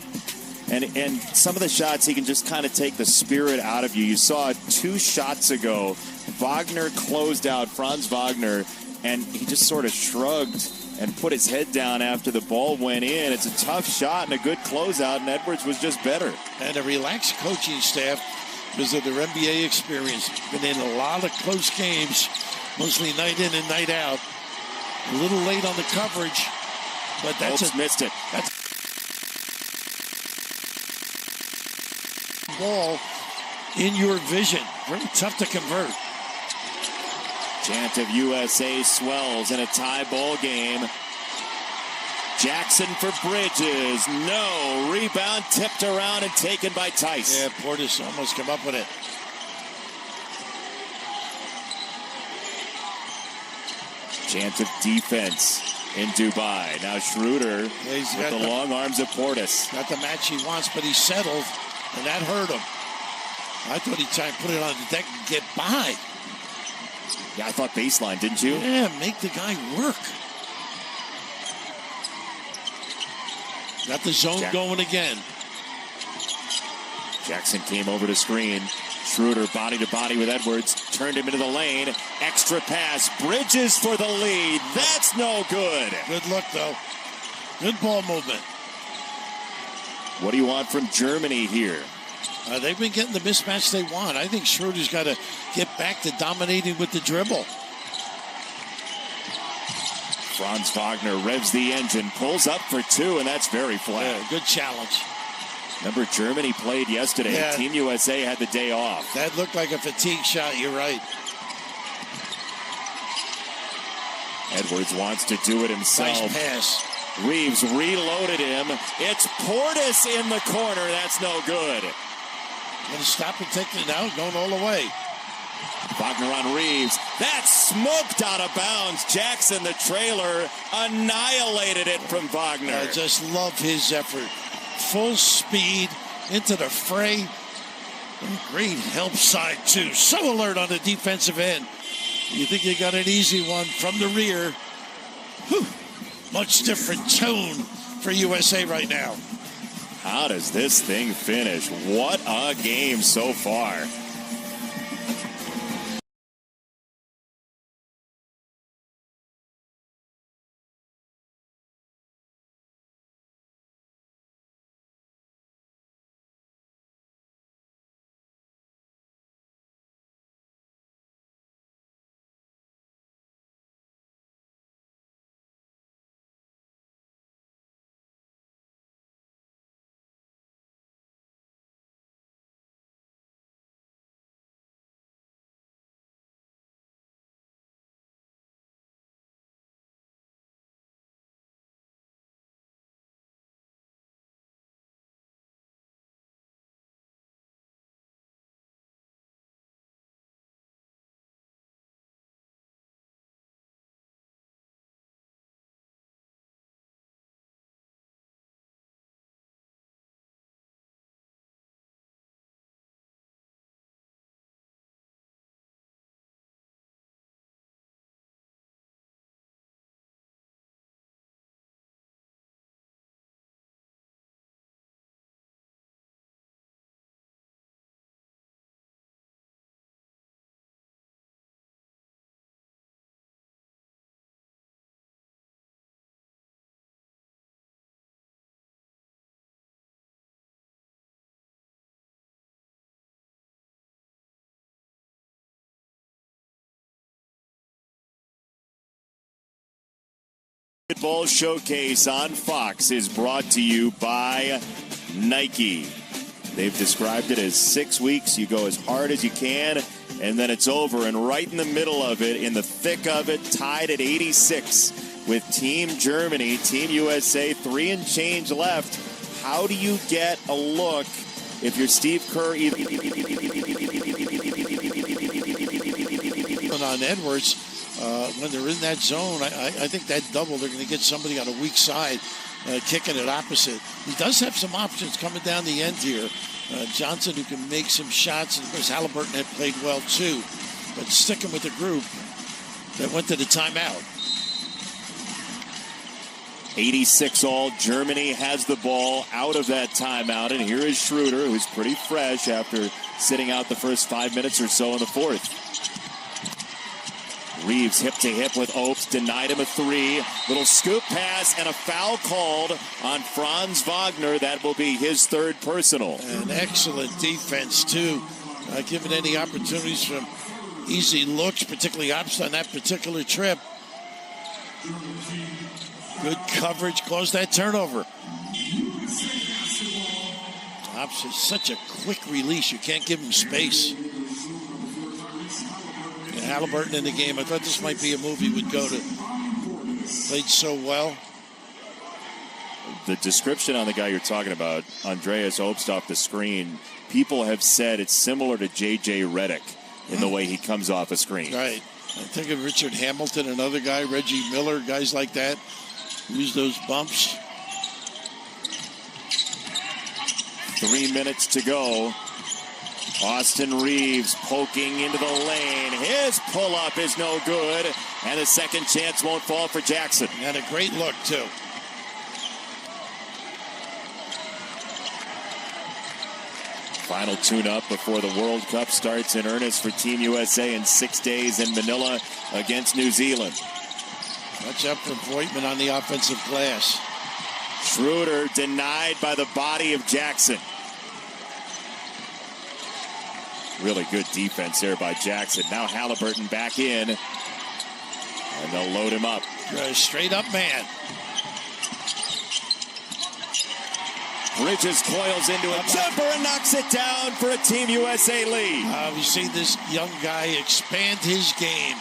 And some of the shots, he can just kind of take the spirit out of you. You saw 2 shots ago, Wagner closed out, Franz Wagner, and he just sort of shrugged and put his head down after the ball went in. It's a tough shot and a good closeout, and Edwards was just better. And a relaxed coaching staff because of their NBA experience. Been in a lot of close games, mostly night in and night out. A little late on the coverage, but that's missed it. That's ball in your vision. Very tough to convert. Chant of USA swells in a tie ball game. Jackson for Bridges. No. Rebound tipped around and taken by Tice. Yeah, Portis almost came up with it. Chant of defense in Dubai. Now Schroeder with the long arms of Portis. Not the match he wants, but he settled, and that hurt him. I thought he'd try and put it on the deck and get by. Yeah, I thought baseline, didn't you? Yeah, make the guy work. Got the zone going again. Jackson came over to screen. Schroeder body to body with Edwards. Turned him into the lane. Extra pass. Bridges for the lead. That's no good. Good look, though. Good ball movement. What do you want from Germany here? They've been getting the mismatch they want. I think Schroeder's got to get back to dominating with the dribble. Franz Wagner revs the engine, pulls up for 2, and that's very flat. Yeah, good challenge. Remember, Germany played yesterday. Yeah. Team USA had the day off. That looked like a fatigue shot, you're right. Edwards wants to do it himself. Nice pass. Reeves reloaded him. It's Portis in the corner. That's no good. Going to stop and take it out, going all the way. Wagner on Reeves. That's smoked out of bounds. Jackson, the trailer, annihilated it from Wagner. I just love his effort. Full speed into the fray. Great help side, too. So alert on the defensive end. You think you got an easy one from the rear. Whew. Much different tone for USA right now. How does this thing finish? What a game so far. Basketball Showcase on Fox is brought to you by Nike. They've described it as 6 weeks. You go as hard as you can, and then it's over. And right in the middle of it, in the thick of it, tied at 86 with Team Germany, Team USA, 3 and change left. How do you get a look if you're Steve Kerr? different on Edwards. When they're in that zone, I think that double, they're going to get somebody on a weak side kicking it opposite. He does have some options coming down the end here. Johnson, who can make some shots, and of course Halliburton had played well too. But sticking with the group that went to the timeout. 86 all. Germany has the ball out of that timeout. And here is Schroeder, who's pretty fresh after sitting out the first 5 minutes or so in the fourth. Reeves hip to hip with Opes, denied him a three. Little scoop pass and a foul called on Franz Wagner. That will be his third personal. And excellent defense, too. Given any opportunities from easy looks, particularly Opes on that particular trip. Good coverage, caused that turnover. Opes is such a quick release, you can't give him space. And Halliburton in the game, I thought this might be a move he would go to. Played so well. The description on the guy you're talking about, Andreas Opes off the screen, people have said it's similar to J.J. Redick in the way he comes off a screen. Right. I think of Richard Hamilton, another guy, Reggie Miller, guys like that. Use those bumps. 3 minutes to go. Austin Reeves poking into the lane. His pull-up is no good. And the second chance won't fall for Jackson. And a great look, too. Final tune-up before the World Cup starts in earnest for Team USA in 6 days in Manila against New Zealand. Watch out for Voigtman on the offensive glass. Schroeder denied by the body of Jackson. Really good defense there by Jackson. Now Halliburton back in. And they'll load him up. Straight up man. Bridges coils into a jumper and knocks it down for a Team USA lead. We've seen this young guy expand his game.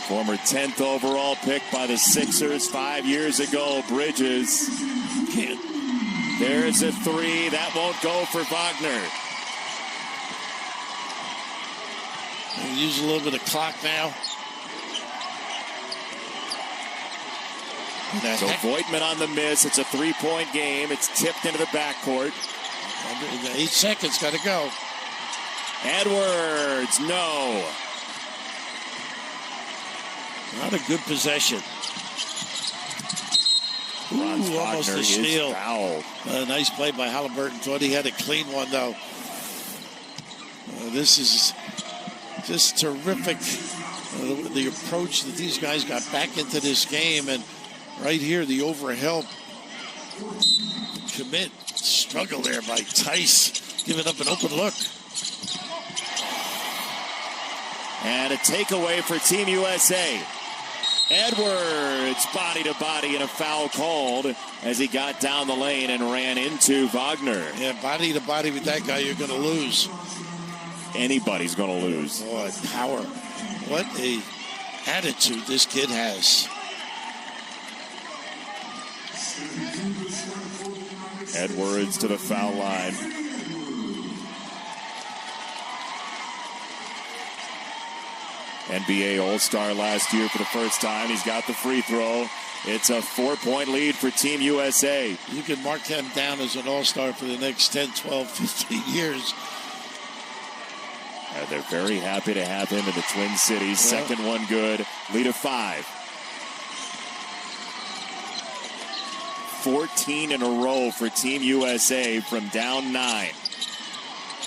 Former 10th overall pick by the Sixers 5 years ago, Bridges. There's a three. That won't go for Wagner. We'll use a little bit of clock now. So Voigtman on the miss. It's a three-point game. It's tipped into the backcourt. 8 seconds. Got to go. Edwards, no. Not a good possession. Ooh, almost a steal. Nice play by Halliburton. Thought he had a clean one, though. This is just terrific. The approach that these guys got back into this game. And right here, the overhelp. Commit. Struggle there by Tice. Giving up an open look. And a takeaway for Team USA. Edwards, body to body, and a foul called as he got down the lane and ran into Wagner. Yeah, body to body with that guy, you're going to lose. Anybody's going to lose. Boy, power. What a attitude this kid has. Edwards to the foul line. NBA All-Star last year for the first time. He's got the free throw. It's a 4-point lead for Team USA. You can mark him down as an All-Star for the next 10, 12, 15 years. They're very happy to have him in the Twin Cities. Yeah. Second one good. Lead of 5. 14 in a row for Team USA from down 9.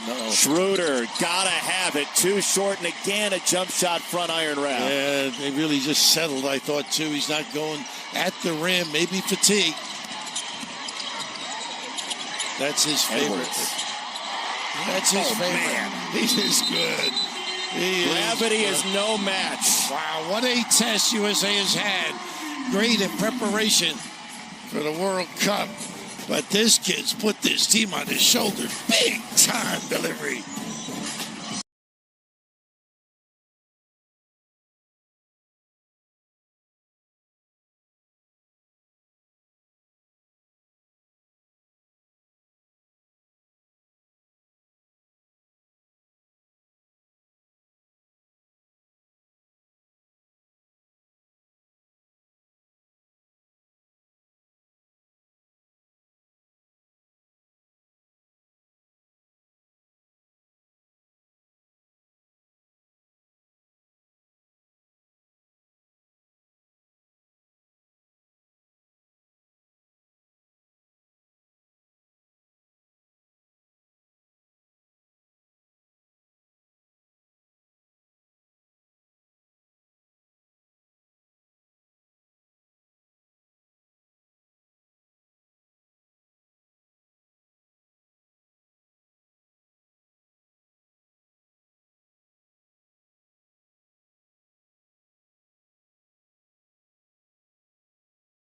No. Schroeder, gotta have it. Too short, and again a jump shot front iron wrap. Yeah, they really just settled, I thought, too. He's not going at the rim, maybe fatigue. That's his favorite. That's his favorite. Man. He is good. Gravity is no match. Wow, what a test USA has had. Great in preparation for the World Cup. But this kid's put this team on his shoulder. Big time delivery.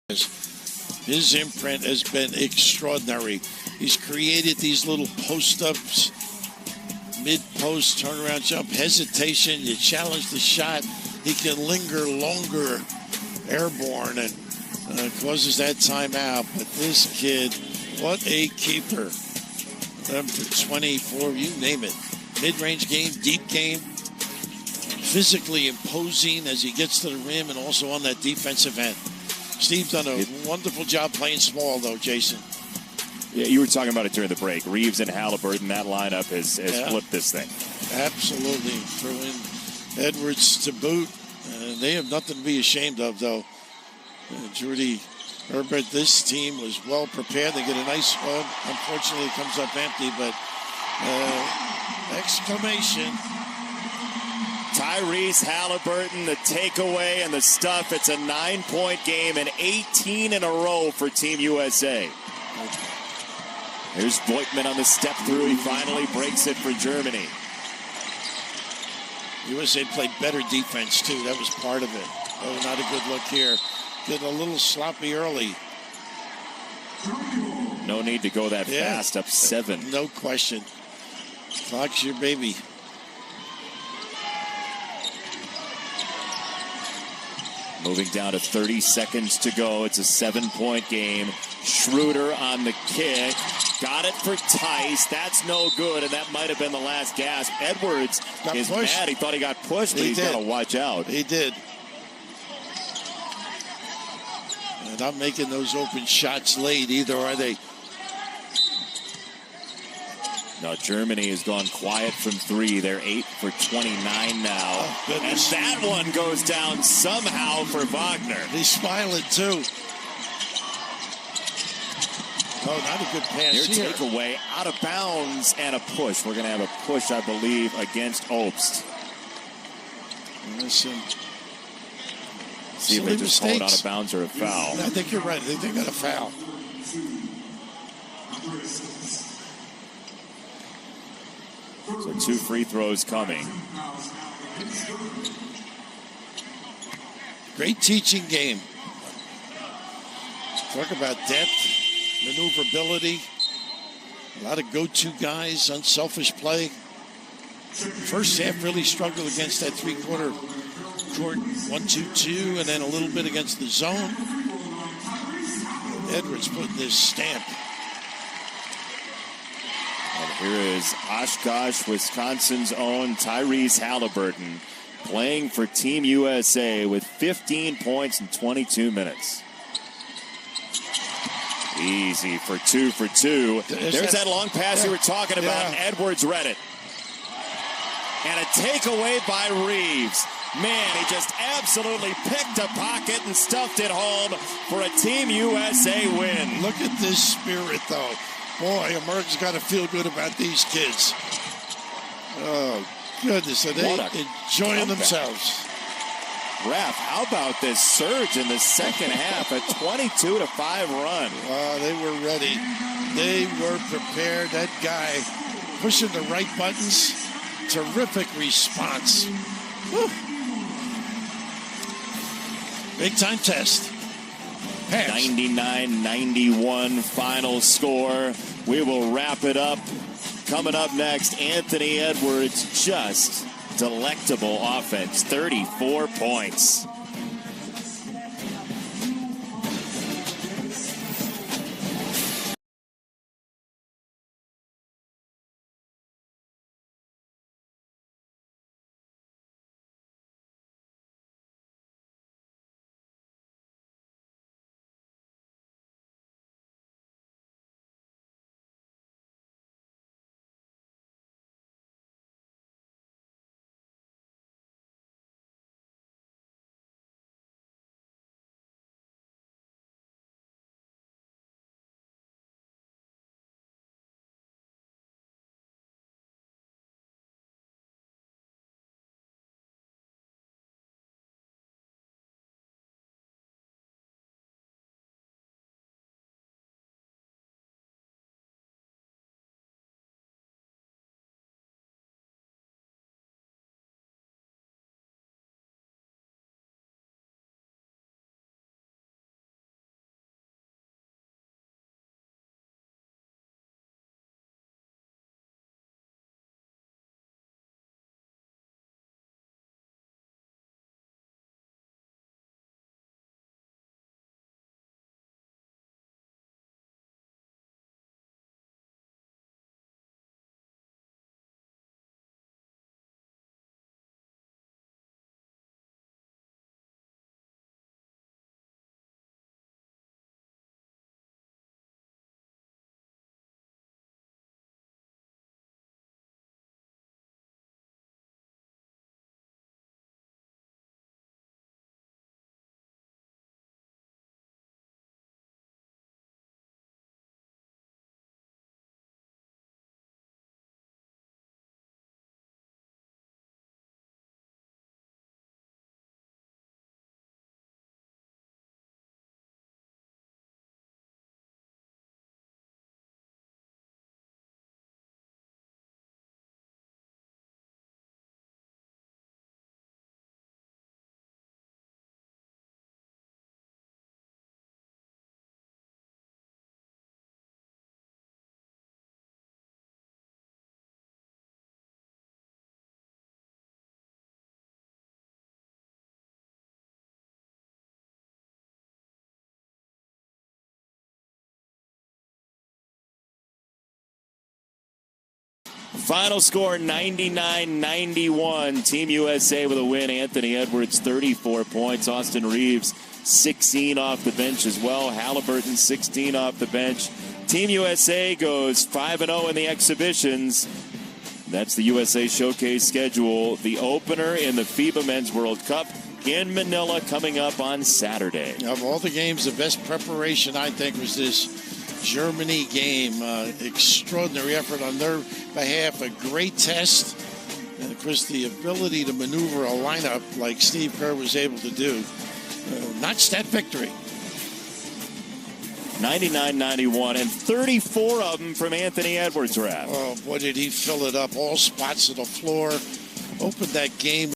His imprint has been extraordinary. He's created these little post-ups, mid-post, turnaround jump, hesitation. You challenge the shot. He can linger longer airborne and causes that timeout. But this kid, what a keeper. For 24, you name it. Mid-range game, deep game, physically imposing as he gets to the rim and also on that defensive end. Steve's done a wonderful job playing small, though, Jason. Yeah, you were talking about it during the break. Reeves and Halliburton, that lineup has flipped this thing. Absolutely. Throw in Edwards to boot. They have nothing to be ashamed of, though. Judy Herbert, this team was well prepared. They get a nice one. Unfortunately, it comes up empty, but exclamation. Tyrese Halliburton, the takeaway and the stuff. It's a 9-point game and 18 in a row for Team USA. Here's Voigtman on the step through. He finally breaks it for Germany. USA played better defense, too. That was part of it. Oh, not a good look here. Getting a little sloppy early. No need to go that fast, up 7. No question. Clock's your baby. Moving down to 30 seconds to go. It's a 7-point game. Schroeder on the kick. Got it for Tice. That's no good, and that might have been the last gasp. Edwards is mad. He thought he got pushed, but he's got to watch out. He did. And not making those open shots late either, are they? No, Germany has gone quiet from 3. They're 8 for 29 now. Oh, and that one goes down somehow for Wagner. He's smiling, too. Oh, not a good pass here. Here. Takeaway, out of bounds, and a push. We're going to have a push, I believe, against Obst. Listen. See if they just hold out of bounds or a foul. I think you're right. I think they got a foul. So 2 free throws coming. Great teaching game. Talk about depth, maneuverability, a lot of go-to guys, unselfish play. First half really struggled against that three-quarter court 1-2-2, and then a little bit against the zone. Edwards putting this stamp. And here is Oshkosh, Wisconsin's own Tyrese Halliburton playing for Team USA with 15 points in 22 minutes. Easy for 2 for 2. There's that long pass you were talking about. And Edwards read it. And a takeaway by Reeves. Man, he just absolutely picked a pocket and stuffed it home for a Team USA win. Look at this spirit, though. Boy, America's got to feel good about these kids. Oh, goodness. Are they enjoying themselves? Raph, how about this surge in the second half? A 22-5 run. Wow, they were ready. They were prepared. That guy pushing the right buttons. Terrific response. Woo. Big time test. 99-91 final score. We will wrap it up. Coming up next, Anthony Edwards, just delectable offense, 34 points. Final score 99-91. Team USA with a win. Anthony Edwards 34 points. Austin Reeves 16 off the bench as well. Halliburton 16 off the bench. Team USA goes 5-0 in the exhibitions. That's the USA Showcase schedule. The opener in the FIBA Men's World Cup in Manila coming up on Saturday. Of all the games, the best preparation, I think, was this Germany game. Extraordinary effort on their behalf. A great test. And, of course, the ability to maneuver a lineup like Steve Kerr was able to do. Notched that victory. 99-91, and 34 of them from Anthony Edwards, Raph. Oh, boy, did he fill it up. All spots of the floor. Opened that game.